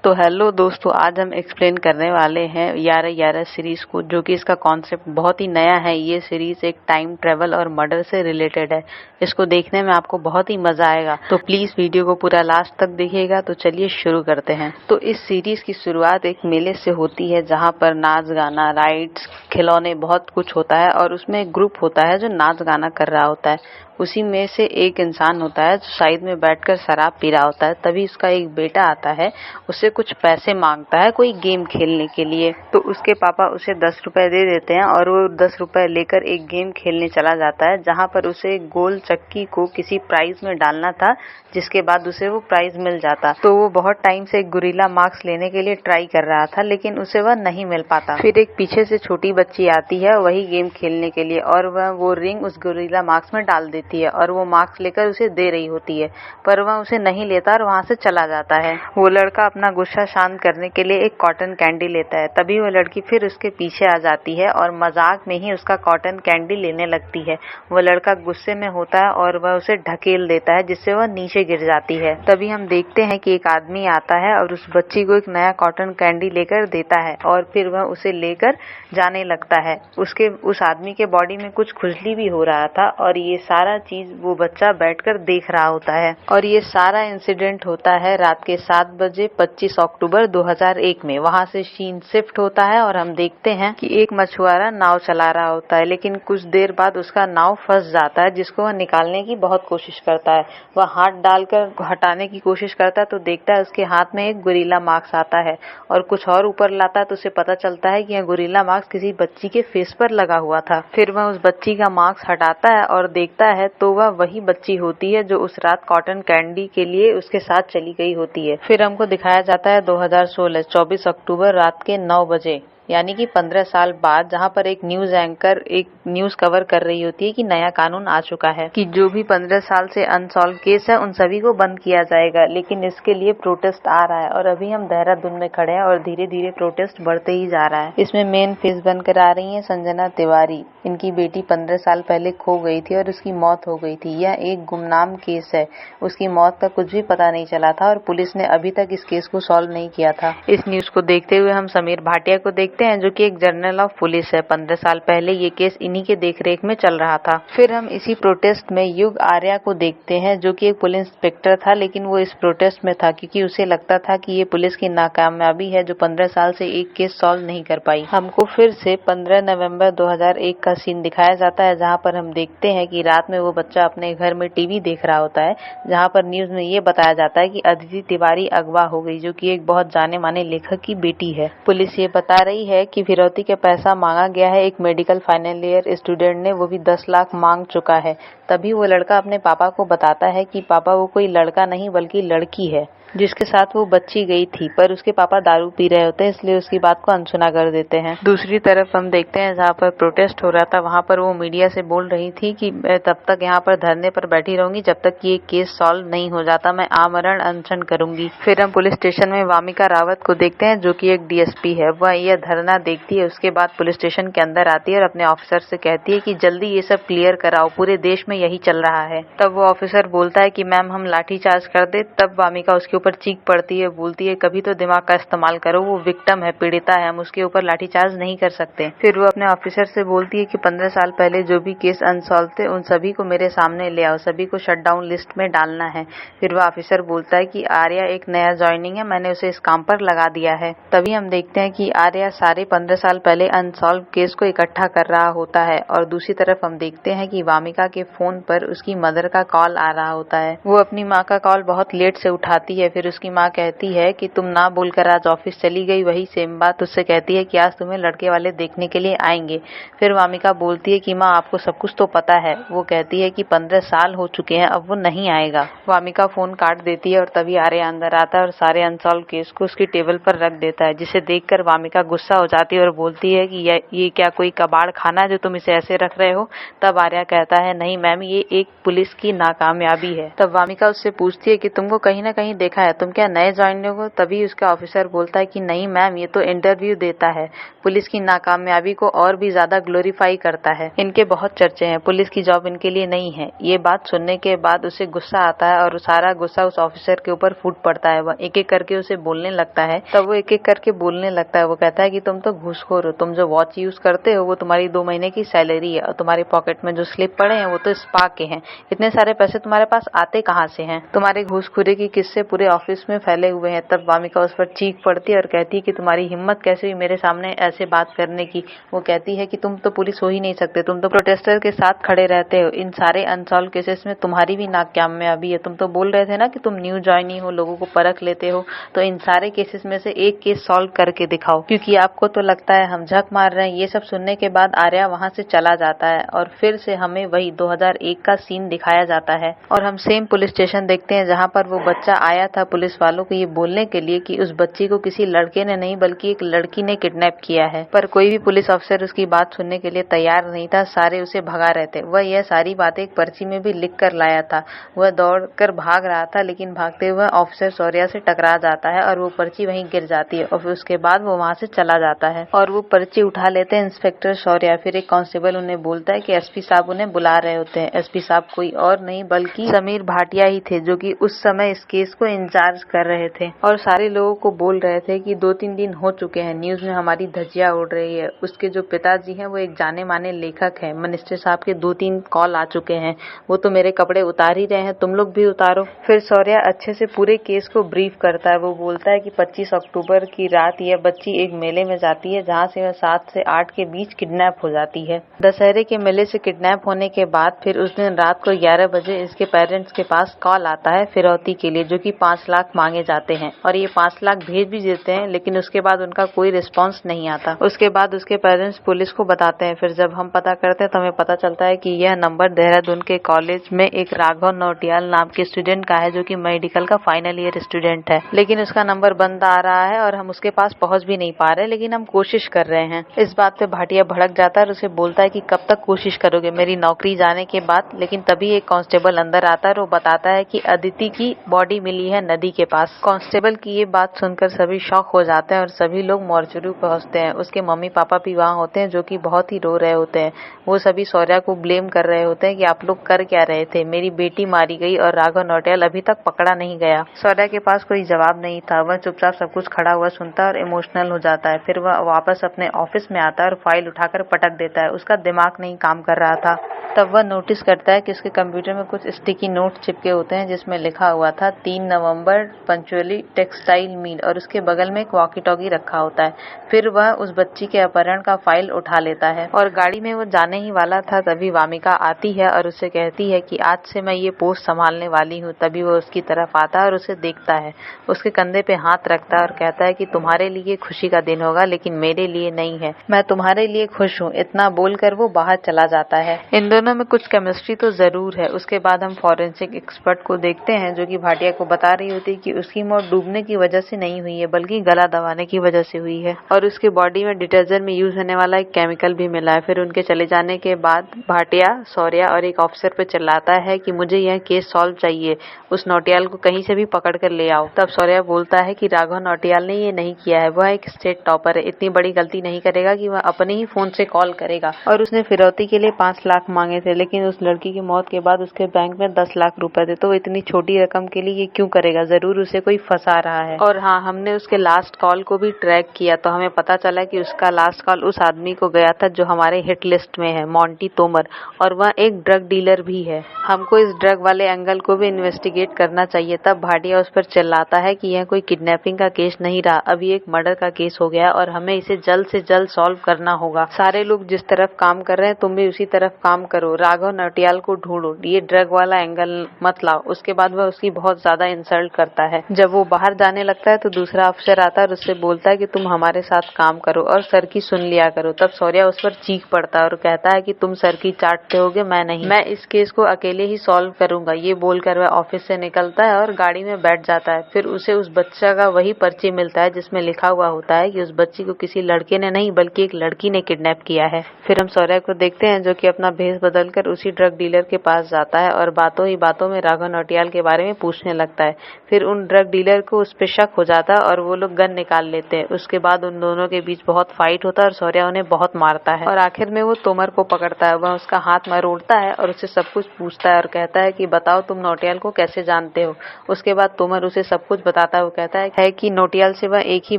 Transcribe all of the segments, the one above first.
तो हेलो दोस्तों, आज हम एक्सप्लेन करने वाले हैं 11-11 सीरीज को, जो कि इसका कॉन्सेप्ट बहुत ही नया है। ये सीरीज एक टाइम ट्रेवल और मर्डर से रिलेटेड है। इसको देखने में आपको बहुत ही मजा आएगा, तो प्लीज वीडियो को पूरा लास्ट तक देखिएगा। तो चलिए शुरू करते हैं। तो इस सीरीज की शुरुआत एक मेले से होती है, जहाँ पर नाच गाना, राइड्स, खिलौने, बहुत कुछ होता है और उसमें एक ग्रुप होता है जो नाच गाना कर रहा होता है। उसी में से एक इंसान होता है जो साइड में बैठकर शराब पी रहा होता है। तभी उसका एक बेटा आता है, उससे कुछ पैसे मांगता है कोई गेम खेलने के लिए। तो उसके पापा उसे 10 रुपए दे देते हैं और वो 10 रुपए लेकर एक गेम खेलने चला जाता है, जहाँ पर उसे गोल चक्की को किसी प्राइज में डालना था, जिसके बाद उसे वो प्राइज मिल जाता। तो वो बहुत टाइम से गोरिल्ला मार्क्स लेने के लिए ट्राई कर रहा था, लेकिन उसे वह नहीं मिल पाता। फिर एक पीछे से छोटी बच्ची आती है वही गेम खेलने के लिए, और वह वो रिंग उस गोरिल्ला मार्क्स में डाल देती है और वो मार्क्स लेकर उसे दे रही होती है, पर वह उसे नहीं लेता और वहाँ से चला जाता है। वो लड़का अपना गुस्सा शांत करने के लिए एक कॉटन कैंडी लेता है। तभी वो लड़की फिर उसके पीछे आ जाती है और मजाक में ही उसका कॉटन कैंडी लेने लगती है। वो लड़का गुस्से में होता है और वह उसे ढकेल देता है, जिससे वह नीचे गिर जाती है। तभी हम देखते हैं कि एक आदमी आता है और उस बच्ची को एक नया कॉटन कैंडी लेकर देता है और फिर वह उसे लेकर जाने लगता है। उस आदमी के बॉडी में कुछ खुजली भी हो रहा था और ये सारा चीज वो बच्चा बैठकर देख रहा होता है। और ये सारा इंसिडेंट होता है रात के 7 बजे 25 अक्टूबर 2001 में। वहाँ से सीन शिफ्ट होता है और हम देखते हैं कि एक मछुआरा नाव चला रहा होता है, लेकिन कुछ देर बाद उसका नाव फंस जाता है, जिसको वह निकालने की बहुत कोशिश करता है। वह हाथ डालकर हटाने की कोशिश करता है तो देखता है उसके हाथ में एक गोरिल्ला मार्क्स आता है और कुछ और ऊपर लाता है तो उसे पता चलता है कि यह गोरिल्ला मार्क्स किसी बच्ची के फेस पर लगा हुआ था। फिर वह उस बच्ची का मार्क्स हटाता है और देखता है तो वह वही बच्ची होती है जो उस रात कॉटन कैंडी के लिए उसके साथ चली गई होती है। फिर हमको दिखाया जाता है 2016 24 अक्टूबर रात के 9 बजे, यानी कि 15 साल बाद, जहां पर एक न्यूज एंकर एक न्यूज कवर कर रही होती है कि नया कानून आ चुका है कि जो भी 15 साल से अनसॉल्व केस है उन सभी को बंद किया जाएगा। लेकिन इसके लिए प्रोटेस्ट आ रहा है और अभी हम देहरादून में खड़े हैं और धीरे धीरे प्रोटेस्ट बढ़ते ही जा रहा है। इसमें मेन फेस बनकर आ रही है संजना तिवारी। इनकी बेटी 15 साल पहले खो गई थी और उसकी मौत हो गई थी। यह एक गुमनाम केस है, उसकी मौत का कुछ भी पता नहीं चला था और पुलिस ने अभी तक इस केस को सॉल्व नहीं किया था। इस न्यूज को देखते हुए हम समीर भाटिया को देखते हैं, जो कि एक जनरल ऑफ पुलिस है। 15 साल पहले ये केस इन्हीं के देखरेख में चल रहा था। फिर हम इसी प्रोटेस्ट में युग आर्या को देखते हैं, जो कि एक पुलिस इंस्पेक्टर था, लेकिन वो इस प्रोटेस्ट में था क्योंकि उसे लगता था कि ये पुलिस की नाकामयाबी है जो 15 साल से एक केस सॉल्व नहीं कर पाई। हमको फिर से 15 नवंबर 2001 का सीन दिखाया जाता है, जहाँ पर हम देखते हैं कि रात में वो बच्चा अपने घर में टीवी देख रहा होता है, जहाँ पर न्यूज में ये बताया जाता है कि अदिति तिवारी अगवा हो गई, जो कि एक बहुत जाने माने लेखक की बेटी है। पुलिस ये बता रही है कि फिरौती का पैसा मांगा गया है एक मेडिकल फाइनल ईयर स्टूडेंट ने, वो भी 10 लाख मांग चुका है। तभी वो लड़का अपने पापा को बताता है कि पापा वो कोई लड़का नहीं बल्कि लड़की है जिसके साथ वो बच्ची गई थी, पर उसके पापा दारू पी रहे होते हैं, इसलिए उसकी बात को अनसुना कर देते हैं। दूसरी तरफ हम देखते हैं जहाँ पर प्रोटेस्ट हो रहा था, वहाँ पर वो मीडिया से बोल रही थी कि मैं तब तक यहाँ पर धरने पर बैठी रहूंगी जब तक ये केस सॉल्व नहीं हो जाता, मैं आमरण अनशन करूंगी। फिर हम पुलिस स्टेशन में वामिका रावत को देखते हैं, जो कि एक डीएसपी है। वह यह धरना देखती है, उसके बाद पुलिस स्टेशन के अंदर आती है और अपने ऑफिसर से कहती है कि जल्दी ये सब क्लियर कराओ, पूरे देश में यही चल रहा है। तब वो ऑफिसर बोलता है कि मैम हम लाठी चार्ज कर दे। तब वामिका उसके पर चीख पड़ती है, बोलती है कभी तो दिमाग का इस्तेमाल करो, वो विक्टिम है, पीड़िता है, हम उसके ऊपर लाठीचार्ज नहीं कर सकते। फिर वो अपने ऑफिसर से बोलती है कि 15 साल पहले जो भी केस अनसॉल्व थे उन सभी को मेरे सामने ले आओ, सभी को शटडाउन लिस्ट में डालना है। फिर वो ऑफिसर बोलता है कि आर्या एक नया ज्वाइनिंग है, मैंने उसे इस काम पर लगा दिया है। तभी हम देखते हैं कि आर्या सारे 15 साल पहले अनसॉल्व केस को इकट्ठा कर रहा होता है और दूसरी तरफ हम देखते हैं कि वामिका के फोन पर उसकी मदर का कॉल आ रहा होता है। वो अपनी माँ का कॉल बहुत लेट से उठाती है। फिर उसकी माँ कहती है कि तुम ना बोलकर आज ऑफिस चली गई। वही सेम बात उससे कहती है कि आज तुम्हें लड़के वाले देखने के लिए आएंगे। फिर वामिका बोलती है कि माँ आपको सब कुछ तो पता है। वो कहती है कि 15 साल हो चुके हैं, अब वो नहीं आएगा। वामिका फोन काट देती है और तभी आर्या अंदर आता है और सारे अनसॉल्व केस को उसकी टेबल पर रख देता है, जिसे देखकर वामिका गुस्सा हो जाती है और बोलती है कि ये क्या कोई कबाड़ खाना है जो तुम इसे ऐसे रख रहे हो। तब आर्या कहता है नहीं मैम, ये एक पुलिस की नाकामयाबी है। तब वामिका उससे पूछती है कि तुमको कहीं ना कहीं देखा है, तुम क्या नए ज्वाइन हो? तभी उसका ऑफिसर बोलता है कि नहीं मैम, ये तो इंटरव्यू देता है। पुलिस की नाकामयाबी को और भी ज्यादा ग्लोरीफाई करता है। इनके बहुत चर्चे हैं, पुलिस की जॉब इनके लिए नहीं है। ये बात सुनने के बाद उसे गुस्सा आता है और सारा गुस्सा उस ऑफिसर के ऊपर फूट पड़ता है। वह एक एक करके उसे बोलने लगता है। तब वो एक एक करके बोलने लगता है। वो कहता है कि तुम तो घूसखोर हो, तुम जो वॉच यूज करते हो वो तुम्हारी 2 महीने की सैलरी है और तुम्हारे पॉकेट में जो स्लिप पड़े हैं वो तो स्पा के हैं। इतने सारे पैसे तुम्हारे पास आते कहाँ से हैं? तुम्हारे घूसखोरी के किस्से पूरे ऑफिस में फैले हुए हैं। तब वामिका उस पर चीख पड़ती है और कहती है कि तुम्हारी हिम्मत कैसे हुई मेरे सामने ऐसे बात करने की। वो कहती है कि तुम तो पुलिस हो ही नहीं सकते, तुम तो प्रोटेस्टर के साथ खड़े रहते हो। इन सारे अनसॉल्व केसेस में तुम्हारी भी नाकामयाबी है। तुम तो बोल रहे थे ना कि तुम न्यू ज्वाइनी हो, लोगों को परख लेते हो, तो इन सारे केसेस में से एक केस सॉल्व करके दिखाओ, क्योंकि आपको तो लगता है हम झक मार रहे हैं। ये सब सुनने के बाद आर्या वहाँ से चला जाता है और फिर से हमें वही 2001 का सीन दिखाया जाता है और हम सेम पुलिस स्टेशन देखते हैं जहाँ पर वो बच्चा आया था पुलिस वालों को ये बोलने के लिए कि उस बच्ची को किसी लड़के ने नहीं बल्कि एक लड़की ने किडनैप किया है। पर कोई भी पुलिस अफसर उसकी बात सुनने के लिए तैयार नहीं था, सारे उसे भगा रहे थे। वह यह सारी बातें एक पर्ची में भी लिख कर लाया था। वह दौड़ कर भाग रहा था, लेकिन भागते हुए ऑफिसर शौर्या से टकरा जाता है और वो पर्ची वहीं गिर जाती है और फिर उसके बाद वो वहाँ से चला जाता है और वो पर्ची उठा लेते हैं इंस्पेक्टर शौर्या। फिर एक कांस्टेबल उन्हें बोलता है कि एसपी साहब उन्हें बुला रहे होते हैं। एसपी साहब कोई और नहीं बल्कि समीर भाटिया ही थे, जो कि उस समय इस केस को इंचार्ज कर रहे थे और सारे लोगों को बोल रहे थे कि 2-3 दिन हो चुके हैं, न्यूज में हमारी धज्जियां उड़ रही है। उसके जो पिताजी हैं वो एक जाने माने लेखक हैं, मिनिस्टर साहब के 2-3 कॉल आ चुके हैं, वो तो मेरे कपड़े उतार ही रहे हैं, तुम लोग भी उतारो। फिर शौर्या अच्छे से पूरे केस को ब्रीफ करता है। वो बोलता है कि 25 अक्टूबर की रात यह बच्ची एक मेले में जाती है जहाँ से वह 7 से 8 के बीच किडनैप हो जाती है। दशहरे के मेले से किडनैप होने के बाद फिर उस दिन रात को 11 बजे इसके पेरेंट्स के पास कॉल आता है फिरौती के लिए, जो कि 5 लाख मांगे जाते हैं और ये 5 लाख भेज भी देते हैं, लेकिन उसके बाद उनका कोई रिस्पॉन्स नहीं आता। उसके बाद उसके पेरेंट्स पुलिस को बताते हैं। फिर जब हम पता करते हैं तो हमें पता चलता है कि यह नंबर देहरादून के कॉलेज में एक राघव नौटियाल नाम के स्टूडेंट का है, जो कि मेडिकल का फाइनल ईयर स्टूडेंट है, लेकिन उसका नंबर बंद आ रहा है और हम उसके पास पहुंच भी नहीं पा रहे, लेकिन हम कोशिश कर रहे हैं। इस बात पे भाटिया भड़क जाता है और उसे बोलता है कि कब तक कोशिश करोगे मेरी नौकरी जाने के बाद। लेकिन तभी एक कांस्टेबल अंदर आता है और वो बताता है कि अदिति की बॉडी मिली है नदी के पास। कांस्टेबल की ये बात सुनकर सभी शॉक हो जाते हैं और सभी लोग मॉर्चरी पहुंचते हैं। उसके मम्मी पापा भी वहाँ होते हैं, जो कि बहुत ही रो रहे होते हैं। वो सभी शौर्या को ब्लेम कर रहे होते हैं कि आप लोग कर क्या रहे थे, मेरी बेटी मारी गई और राघव नौटियाल अभी तक पकड़ा नहीं गया। शौर्या के पास कोई जवाब नहीं था। वह चुपचाप सब कुछ खड़ा हुआ सुनता है और इमोशनल हो जाता है। फिर वह वापस अपने ऑफिस में आता है और फाइल उठाकर पटक देता है। उसका दिमाग नहीं काम कर रहा था। तब वह नोटिस करता है कि उसके कंप्यूटर में कुछ स्टिकी नोट चिपके होते हैं, जिसमें लिखा हुआ था 3 नवंबर पंचुअली टेक्सटाइल मिल, और उसके बगल में एक वॉकी टॉकी रखा होता है। फिर वह उस बच्ची के अपहरण का फाइल उठा लेता है और गाड़ी में वो जाने ही वाला था। तभी वामिका आती है और उससे कहती है कि आज से मैं ये पोस्ट संभालने वाली हूँ। तभी वो उसकी तरफ आता है और उसे देखता है, उसके कंधे पे हाथ रखता है और कहता है कि तुम्हारे लिए खुशी का दिन होगा, लेकिन मेरे लिए नहीं है, मैं तुम्हारे लिए खुश हूँ। इतना बोलकर वो बाहर चला जाता है। इन दोनों में कुछ केमिस्ट्री तो जरूर है। उसके बाद हम फॉरेंसिक एक्सपर्ट को देखते हैं, जो कि भाटिया को बता रही होती है कि उसकी मौत डूबने की वजह से नहीं हुई है, बल्कि गला दबाने की वजह से हुई है और उसकी बॉडी में डिटर्जेंट में यूज होने वाला एक केमिकल भी मिला है। फिर उनके चले जाने के बाद भाटिया, शौर्या और एक ऑफिसर पे चिल्लाता है कि मुझे यह केस सॉल्व चाहिए, उस नौटियाल को कहीं से भी पकड़ कर ले आओ। तब शौर्या बोलता है कि राघव नौटियाल ने ये नहीं किया है, वह एक स्टेट टॉपर है, इतनी बड़ी गलती नहीं करेगा कि वह अपने ही फोन से कॉल करेगा और उसने फिरौती के लिए 5 लाख मांगे थे, लेकिन उस लड़की की मौत के बाद उसके बैंक में 10 लाख रुपए थे, तो इतनी छोटी रकम के लिए ये क्यों करेगा, जरूर उसे कोई फंसा रहा है। और हाँ, हमने उसके लास्ट कॉल को भी ट्रैक किया तो हमें पता चला कि उसका लास्ट कॉल उस आदमी को गया था जो हमारे हिट लिस्ट में है, मोंटी तोमर, और वह एक ड्रग डीलर भी है। हमको इस ड्रग वाले एंगल को भी इन्वेस्टिगेट करना चाहिए। तब भाटिया उस पर चिल्लाता है कि यह कोई किडनैपिंग का केस नहीं रहा, अभी एक मर्डर का केस हो गया और हमें इसे जल्द से जल्द सॉल्व करना होगा। सारे लोग जिस तरफ काम कर रहे हैं तुम भी उसी तरफ काम करो, राघव नौटियाल को ढूंढो, ये ड्रग वाला एंगल मत लाओ। उसके बाद वह उसकी बहुत ज्यादा इंसल्ट करता है। जब वो बाहर जाने लगता है तो दूसरा अफसर आता है और उससे बोलता है कि तुम हमारे साथ काम करो और सर की सुन लिया करो। तब शौर्या उस पर चीख पड़ता है और कहता है कि तुम सर की चाटते होगे, मैं नहीं, मैं इस केस को अकेले ही सॉल्व करूंगा। ये बोलकर वह ऑफिस से निकलता है और गाड़ी में बैठ जाता है। फिर उसे उस बच्चा का वही पर्ची मिलता है जिसमें लिखा हुआ होता है कि उस बच्ची को किसी लड़के ने नहीं बल्कि एक लड़की ने किडनैप किया है। फिर हम शौर्या को देखते हैं, जो कि अपना भेष बदलकर उसी ड्रग डीलर के पास जाता है और बातों ही बातों में राघव नौटियाल के बारे में पूछने लगता है फिर उन ड्रग डीलर को उस पे शक हो जाता है और वो लोग गन निकाल लेते हैं। उसके बाद उन दोनों के बीच बहुत फाइट होता है और शौर्य उन्हें बहुत मारता है और आखिर में वो तोमर को पकड़ता है। वह उसका हाथ मरोड़ता है और उससे सब कुछ पूछता है और कहता है कि बताओ तुम नौटियाल को कैसे जानते हो। उसके बाद तोमर उसे सब कुछ बताता है। वो कहता है कि नौटियाल से वह एक ही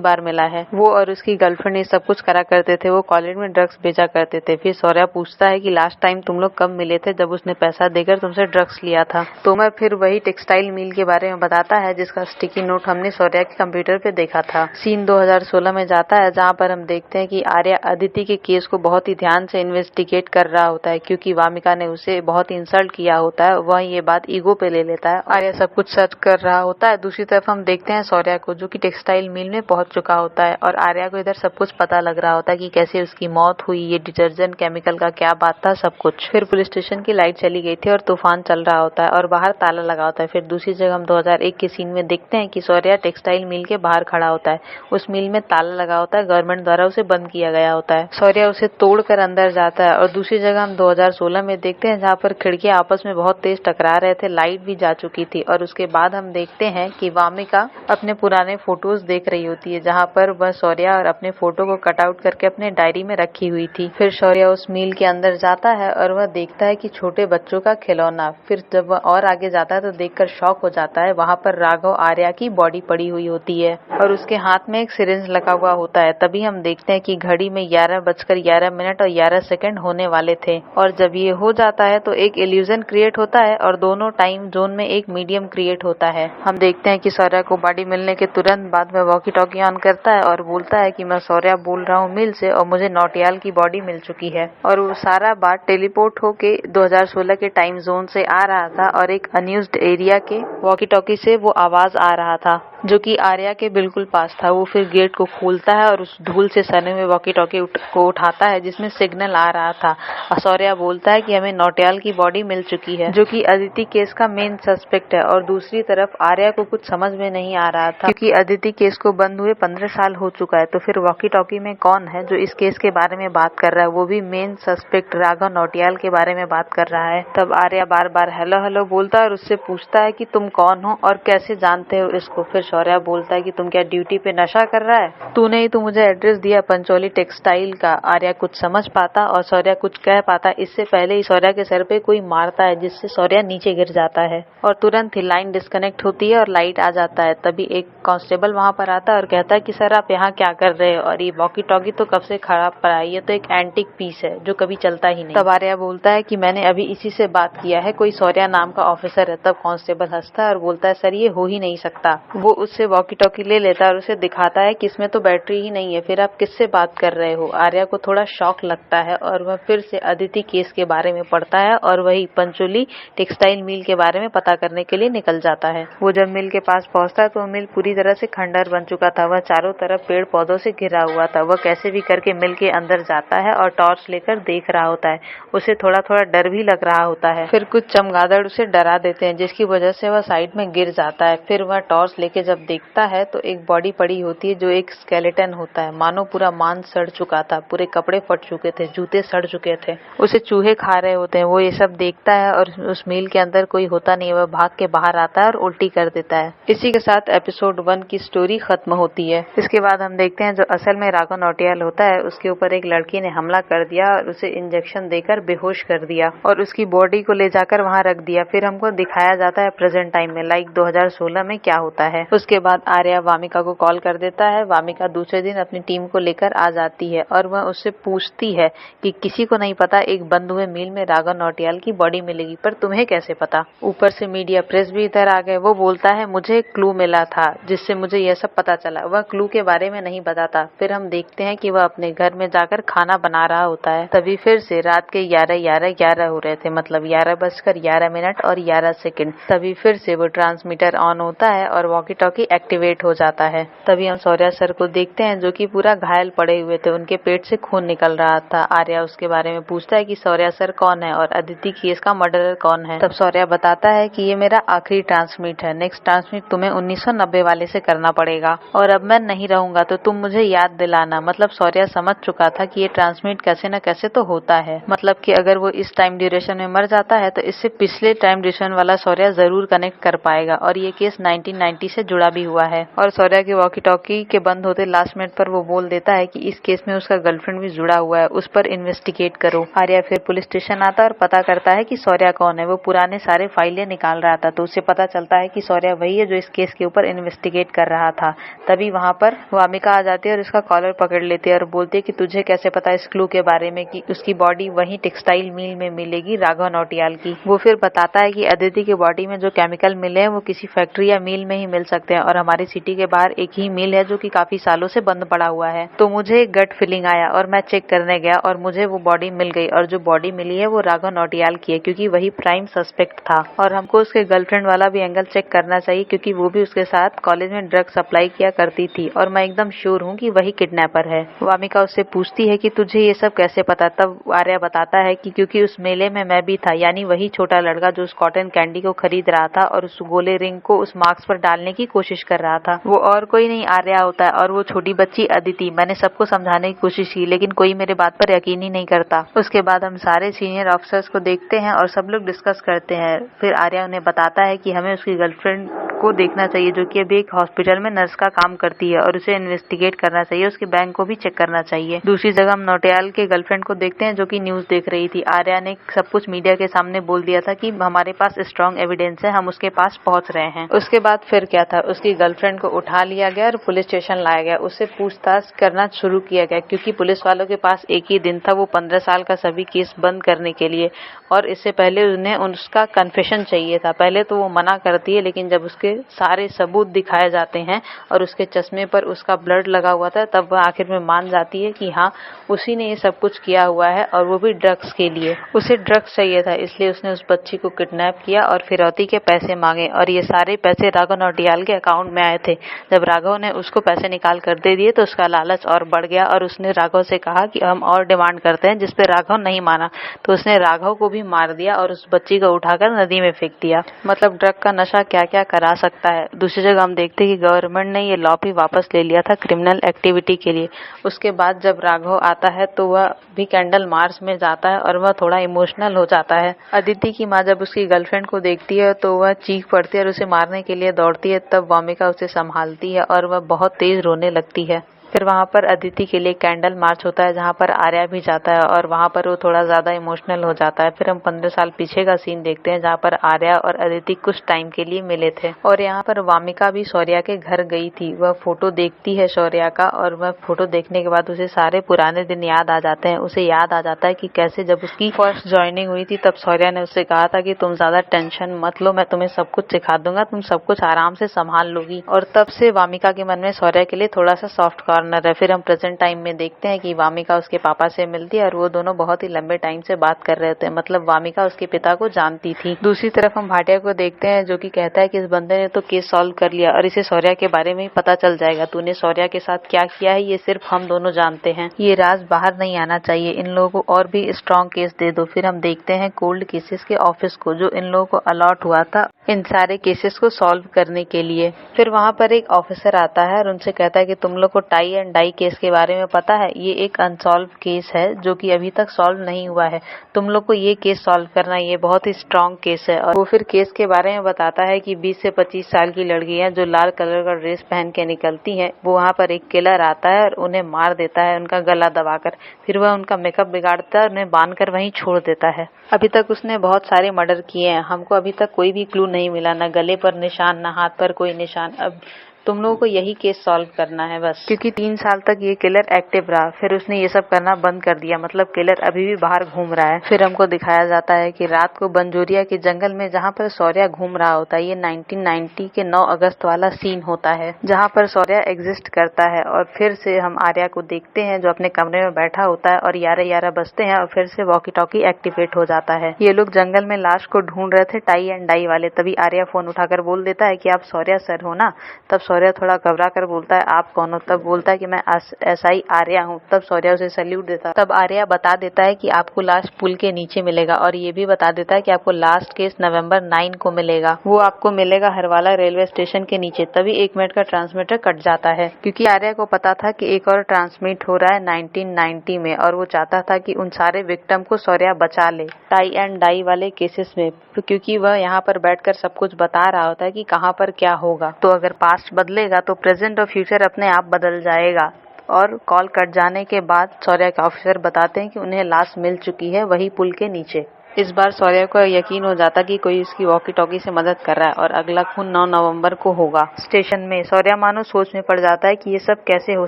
बार मिला है। वो और उसकी गर्लफ्रेंड ये सब कुछ करा करते थे। वो कॉलेज में ड्रग्स बेचा करते थे। फिर शौर्य पूछता है कि लास्ट टाइम तुम लोग कब मिले थे जब उसने पैसा देकर तुमसे ड्रग्स लिया था। तोमर फिर वही टेक्सटाइल मिल के बारे में बताता है जिसका स्टिकी नोट हमने शौर्य के कंप्यूटर पे देखा था। सीन 2016 में जाता है जहाँ पर हम देखते हैं कि आर्या अदिति के केस को बहुत ही ध्यान से इन्वेस्टिगेट कर रहा होता है क्योंकि वामिका ने उसे बहुत इंसल्ट किया होता है। वह ये बात ईगो पे ले लेता है। आर्या सब कुछ सर्च कर रहा होता है। दूसरी तरफ हम देखते हैं शौर्य को जो कि टेक्सटाइल मिल में पहुंच चुका होता है और आर्या को इधर सब कुछ पता लग रहा होता है कि कैसे उसकी मौत हुई, ये डिटर्जेंट केमिकल का क्या बात था, सब कुछ। फिर पुलिस स्टेशन की लाइट चली गई थी और तूफान चल रहा होता है और बाहर ताला लगा होता है। फिर दूसरी जगह हम 2001 के सीन में देखते हैं कि शौर्य टेक्सटाइल मिल के बाहर खड़ा होता है। उस मिल में ताला लगा होता है, गवर्नमेंट द्वारा उसे बंद किया गया होता है। शौर्य उसे तोड़कर अंदर जाता है और दूसरी जगह हम 2016 में देखते हैं जहाँ पर खिड़कियां आपस में बहुत तेज टकरा रहे थे, लाइट भी जा चुकी थी और उसके बाद हम देखते हैं कि वामिका अपने पुराने फोटोज देख रही होती है जहाँ पर वह शौर्य और अपने फोटो को कट आउट करके अपने डायरी में रखी हुई थी। फिर शौर्य उस मिल के अंदर जाता है और वह देखता है कि छोटे बच्चों का खिलौना। फिर जब वह और आगे जाता है तो देखकर शॉक हो जाता है। वहाँ पर राघव आर्या की बॉडी पड़ी हुई होती है और उसके हाथ में एक सिरिंज लगा हुआ होता है। तभी हम देखते हैं कि घड़ी में 11:11 और 11 सेकंड होने वाले थे और जब ये हो जाता है तो एक इल्यूजन क्रिएट होता है और दोनों टाइम जोन में एक मीडियम क्रिएट होता है। हम देखते हैं कि शौर्य को बॉडी मिलने के तुरंत बाद में वॉकी टॉकी ऑन करता है और बोलता है कि मैं शौर्य बोल रहा हूँ मिल से और मुझे नौटियाल की बॉडी मिल चुकी है। और वो सारा बात टेलीपोर्ट होके 2016 के टाइम जोन से आ रहा था और एक अनयूज्ड एरिया के वॉकी टॉकी से वो आवाज आ रहा था जो कि आर्या के बिल्कुल पास था। वो फिर गेट को खोलता है और उस धूल से सने हुए वॉकी टॉकी को उठाता है जिसमें सिग्नल आ रहा था। शौर्य बोलता है कि हमें नौटियाल की बॉडी मिल चुकी है जो कि अदिति केस का मेन सस्पेक्ट है। और दूसरी तरफ आर्या को कुछ समझ में नहीं आ रहा था क्योंकि अदिति केस को बंद हुए 15 साल हो चुका है। तो फिर वॉकी टॉकी में कौन है जो इस केस के बारे में बात कर रहा है, वो भी मेन सस्पेक्ट राघव नौटियाल के बारे में बात कर रहा है। तब आर्या बार बार हेलो हेलो बोलता है और उससे पूछता है कि तुम कौन हो और कैसे जानते हो इसको। फिर शौर्य बोलता है कि तुम क्या ड्यूटी पे नशा कर रहा है, तूने ही तो मुझे एड्रेस दिया पंचोली टेक्सटाइल का। आर्या कुछ समझ पाता और शौर्य कुछ कह पाता इससे पहले ही शौर्य के सर पे कोई मारता है जिससे शौर्य नीचे गिर जाता है और तुरंत ही लाइन डिस्कनेक्ट होती है और लाइट आ जाता है। तभी एक कांस्टेबल वहां पर आता है और कहता है कि सर आप यहाँ क्या कर रहे हो और ये वॉकी टॉकी तो कब से खराब पड़ा है, ये तो एक एंटिक पीस है जो कभी चलता ही नहीं। तब आर्या बोलता है कि मैंने अभी इसी से बात किया है, कोई शौर्य नाम का ऑफिसर है। तब कांस्टेबल हंसता है और बोलता है सर ये हो ही नहीं सकता। वो उससे वॉकी टॉकी ले लेता है और उसे दिखाता है कि इसमें तो बैटरी ही नहीं है, फिर आप किससे बात कर रहे हो। आर्या को थोड़ा शॉक लगता है और वह फिर से अदिति केस के बारे में पढ़ता है और वही पंचोली टेक्सटाइल मिल के बारे में पता करने के लिए निकल जाता है। वो जब मिल के पास पहुंचता है तो मिल पूरी तरह से खंडर बन चुका था। वह चारों तरफ पेड़ पौधों से घिरा हुआ था। वह कैसे भी करके मिल के अंदर जाता है और टॉर्च लेकर देख रहा होता है। उसे थोड़ा थोड़ा डर भी लग रहा होता है। फिर कुछ चमगादड़ उसे डरा देते हैं जिसकी वजह से वह साइड में गिर जाता है। फिर वह टॉर्च लेके जब देखता है तो एक बॉडी पड़ी होती है जो एक स्केलेटन होता है। मानो पूरा मांस सड़ चुका था, पूरे कपड़े फट चुके थे, जूते सड़ चुके थे, उसे चूहे खा रहे होते हैं। वो ये सब देखता है और उस मील के अंदर कोई होता नहीं है। वह भाग के बाहर आता है और उल्टी कर देता है। इसी के साथ एपिसोड 1 की स्टोरी खत्म होती है। इसके बाद हम देखते हैं जो असल में राघव नौटियाल होता है उसके ऊपर एक लड़की ने हमला कर दिया और उसे इंजेक्शन देकर बेहोश कर दिया और उसकी बॉडी को ले जाकर वहां रख दिया। फिर हमको दिखाया जाता है प्रेजेंट टाइम में, लाइक 2016 में क्या होता है। उसके बाद आर्या वामिका को कॉल कर देता है। वामिका दूसरे दिन अपनी टीम को लेकर आ जाती है और वह उससे पूछती है कि किसी को नहीं पता एक बंद हुए मील में राघव नौटियाल की बॉडी मिलेगी, पर तुम्हें कैसे पता। ऊपर से मीडिया प्रेस भी इधर आ गए। वो बोलता है मुझे एक क्लू मिला था जिससे मुझे यह सब पता चला। वह क्लू के बारे में नहीं बताता। फिर हम देखते हैं कि वह अपने घर में जाकर खाना बना रहा होता है। तभी फिर से रात के 11:11 हो रहे थे, मतलब 11:11 और 11 सेकंड। तभी फिर से वो ट्रांसमीटर ऑन होता है और वॉकी टॉकी एक्टिवेट हो जाता है। तभी हम शौर्या सर को देखते हैं जो कि पूरा घायल पड़े हुए थे, उनके पेट से खून निकल रहा था। आर्या उसके बारे में पूछता है कि शौर्या सर कौन है और अदिति केस का मर्डरर कौन है। तब शौर्या बताता है कि ये मेरा आखिरी ट्रांसमिट है, नेक्स्ट ट्रांसमिट तुम्हें 1990 वाले से करना पड़ेगा और अब मैं नहीं रहूंगा तो तुम मुझे याद दिलाना। मतलब शौर्या समझ चुका था कि ये ट्रांसमिट कैसे न कैसे तो होता है, मतलब कि अगर वो इस टाइम ड्यूरेशन में मर जाता है तो इससे पिछले टाइम ड्यूरेशन वाला शौर्या जरूर कनेक्ट कर पाएगा और ये केस 1990 से जुड़ा भी हुआ है। और शौर्या के वॉकी टॉकी के बंद होते लास्ट मिनट पर वो बोल देता है कि इस केस में उसका गर्लफ्रेंड भी जुड़ा हुआ है, उस पर इन्वेस्टिगेट करो। आर्या फिर पुलिस स्टेशन आता है और पता करता है कि शौर्या कौन है। वो पुराने सारे फाइलें निकाल रहा था तो उसे पता चलता है कि शौर्या वही है जो इस केस के ऊपर इन्वेस्टिगेट कर रहा था। तभी वहाँ पर वामिका आ जाती है और उसका कॉलर पकड़ लेती है और बोलती है कि तुझे कैसे पता इस क्लू के बारे में कि उसकी बॉडी वही टेक्सटाइल मिल में मिलेगी, राघव नौटियाल की। वो फिर बताता है कि अदिति की बॉडी में जो केमिकल मिले हैं वो किसी फैक्ट्री या मिल में ही मिल सकते हैं और हमारी सिटी के बाहर एक ही मिल है जो कि काफी सालों से बंद पड़ा हुआ है। तो मुझे एक गट फीलिंग आया और मैं चेक करने गया और मुझे वो बॉडी मिल गई और जो बॉडी मिली है वो राघव नौटियाल की है क्योंकि वही प्राइम सस्पेक्ट था। और हमको उसके गर्लफ्रेंड वाला भी एंगल चेक करना चाहिए क्योंकि वो भी उसके साथ कॉलेज में ड्रग सप्लाई किया करती थी और मैं एकदम श्योर हूँ कि वही किडनैपर है। वामिका उससे पूछती है कि तुझे ये सब कैसे पता। तब आर्या बताता है कि क्योंकि उस मेले में मैं भी था, यानी वही छोटा लड़का जो उस कॉटन कैंडी को खरीद रहा था और उस गोले रिंग को उस मार्क्स पर डालने की कोशिश कर रहा था। वो और कोई नहीं आर्या होता है और वो छोटी बच्ची अदिति। मैंने सबको समझाने की कोशिश की लेकिन कोई मेरे बात पर यकीन ही नहीं करता। उसके बाद हम सारे सीनियर ऑफिसर्स को देखते हैं और सब लोग डिस्कस करते हैं। फिर आर्या उन्हें बताता है कि हमें उसकी गर्लफ्रेंड को देखना चाहिए जो कि अभी एक हॉस्पिटल में नर्स का काम करती है और उसे इन्वेस्टिगेट करना चाहिए, उसके बैंक को भी चेक करना चाहिए। दूसरी जगह हम नौटियाल के गर्लफ्रेंड को देखते हैं जो कि न्यूज देख रही थी। आर्या ने सब कुछ मीडिया के सामने बोल दिया था कि हमारे पास स्ट्रॉन्ग एविडेंस है, हम उसके पास पहुंच रहे हैं। उसके बाद फिर क्या था, उसकी गर्लफ्रेंड को उठा लिया गया और पुलिस स्टेशन लाया गया। उससे पूछताछ करना शुरू किया गया क्योंकि पुलिस वालों के पास एक ही दिन था, वो 15 साल का सभी केस बंद करने के लिए। और इससे पहले उन्हें उसका कन्फेशन चाहिए था। पहले तो वो मना करती है लेकिन जब उसके सारे सबूत दिखाए जाते हैं और उसके चश्मे पर उसका ब्लड लगा हुआ था तब वह आखिर में मान जाती है कि हाँ उसी ने ये सब कुछ किया हुआ है और वो भी ड्रग्स के लिए। उसे ड्रग्स चाहिए था इसलिए उसने उस बच्ची को किडनैप किया और फिरौती के पैसे मांगे और ये सारे पैसे राघव नौटियाल के अकाउंट में आए थे। जब राघव ने उसको पैसे निकाल कर दे दिए तो उसका लालच और बढ़ गया और उसने राघव से कहा कि हम और डिमांड करते हैं, जिस पे राघव नहीं माना तो उसने राघव को भी मार दिया और उस बच्ची को उठाकर नदी में फेंक दिया। मतलब ड्रग का नशा क्या क्या करा सकता है। दूसरी जगह हम देखते हैं कि गवर्नमेंट ने ये लॉ भी वापस ले लिया था क्रिमिनल एक्टिविटी के लिए। उसके बाद जब राघव आता है तो वह भी कैंडल मार्च में जाता है और वह थोड़ा इमोशनल हो जाता है। अदिति की माँ जब उसकी गर्लफ्रेंड को देखती है तो वह चीख पड़ती है और उसे मारने के लिए दौड़ती है। तब वामिका उसे संभालती है और वह बहुत तेज रोने लगती है। फिर वहाँ पर अदिति के लिए कैंडल मार्च होता है जहाँ पर आर्या भी जाता है और वहाँ पर वो थोड़ा ज्यादा इमोशनल हो जाता है। फिर हम 15 साल पीछे का सीन देखते हैं जहाँ पर आर्या और अदिति कुछ टाइम के लिए मिले थे और यहाँ पर वामिका भी शौर्या के घर गई थी। वह फोटो देखती है शौर्या का और वह फोटो देखने के बाद उसे सारे पुराने दिन याद आ जाते हैं। उसे याद आ जाता है कि कैसे जब उसकी फर्स्ट ज्वाइनिंग हुई थी तब शौर्या ने उससे कहा था कि तुम ज्यादा टेंशन मत लो, मैं तुम्हें सब कुछ सिखा दूंगा, तुम सब कुछ आराम से संभाल लोगी। और तब से वामिका के मन में शौर्या के लिए थोड़ा सा सॉफ्ट कॉर्नर है। फिर हम प्रेजेंट टाइम में देखते हैं कि वामिका उसके पापा से मिलती है और वो दोनों बहुत ही लंबे टाइम से बात कर रहे थे। मतलब वामिका उसके पिता को जानती थी। दूसरी तरफ हम भाटिया को देखते हैं जो कि कहता है कि इस बंदे ने तो केस सॉल्व कर लिया और इसे शौर्या के बारे में ही पता चल जाएगा। तूने शौर्या के साथ क्या किया है ये सिर्फ हम दोनों जानते हैं, ये राज बाहर नहीं आना चाहिए। इन लोगों को और भी स्ट्रॉन्ग केस दे दो। फिर हम देखते हैं कोल्ड केसेस के ऑफिस को जो इन लोगों को अलॉट हुआ था इन सारे केसेस को सॉल्व करने के लिए। फिर वहाँ पर एक ऑफिसर आता है और उनसे कहता है कि तुम लोग को टाई एंड डाई केस के बारे में पता है, ये एक अनसॉल्व केस है जो कि अभी तक सॉल्व नहीं हुआ है, तुम लोग को ये केस सॉल्व करना है, ये बहुत ही स्ट्रॉन्ग केस है। और वो फिर केस के बारे में बताता है कि 20 से 25 साल की लड़कियां जो लाल कलर का ड्रेस पहन के निकलती हैं, वो वहाँ पर एक किलर आता है और उन्हें मार देता है उनका गला दबाकर। फिर वह उनका मेकअप बिगाड़ता है और उन्हें बांधकर वहीं छोड़ देता है। अभी तक उसने बहुत सारे मर्डर किए हैं, हमको अभी तक कोई भी क्लू नहीं मिला, न गले पर निशान न हाथ पर कोई निशान। अब तुम लोगों को यही केस सॉल्व करना है बस, क्योंकि 3 साल तक ये किलर एक्टिव रहा, फिर उसने ये सब करना बंद कर दिया, मतलब किलर अभी भी बाहर घूम रहा है। फिर हमको दिखाया जाता है कि रात को बंजोरिया के जंगल में जहाँ पर शौर्य घूम रहा होता है, ये 1990 के 9 अगस्त वाला सीन होता है जहाँ पर शौर्य एग्जिस्ट करता है। और फिर से हम आर्या को देखते हैं जो अपने कमरे में बैठा होता है और 11-11 बजते हैं और फिर से वॉकी टॉकी एक्टिवेट हो जाता है। ये लोग जंगल में लाश को ढूंढ रहे थे, टाई एंड डाई वाले। तभी आर्या फोन उठाकर बोल देता है कि आप शौर्य सर हो ना। तब शौर्य थोड़ा घबरा कर बोलता है आप कौन हो। तब बोलता है कि मैं एसआई आर्या हूँ। तब शौर्य उसे सैल्यूट देता है। तब आर्या बता देता है कि आपको लाश पुल के नीचे मिलेगा और ये भी बता देता है कि आपको लास्ट केस नवंबर 9 को मिलेगा, वो आपको मिलेगा हरवाला रेलवे स्टेशन के नीचे। तभी 1 मिनट का ट्रांसमीटर कट जाता है क्योंकि आर्या को पता था कि एक और ट्रांसमिट हो रहा है 1990 में और वो चाहता था कि उन सारे विक्टिम को शौर्य बचा ले टाई एंड डाई वाले केसेस में, क्योंकि वह यहाँ पर बैठकर सब कुछ बता रहा होता है कि कहाँ पर क्या होगा। तो अगर पास्ट बदलेगा तो प्रेजेंट और फ्यूचर अपने आप बदल जाएगा। और कॉल कट जाने के बाद शौर्य के ऑफिसर बताते हैं कि उन्हें लाश मिल चुकी है वही पुल के नीचे। इस बार शौर्य को यकीन हो जाता कि कोई उसकी वॉकी टॉकी से मदद कर रहा है और अगला खून 9 नवंबर को होगा। स्टेशन में शौर्य मानो सोच में पड़ जाता है कि ये सब कैसे हो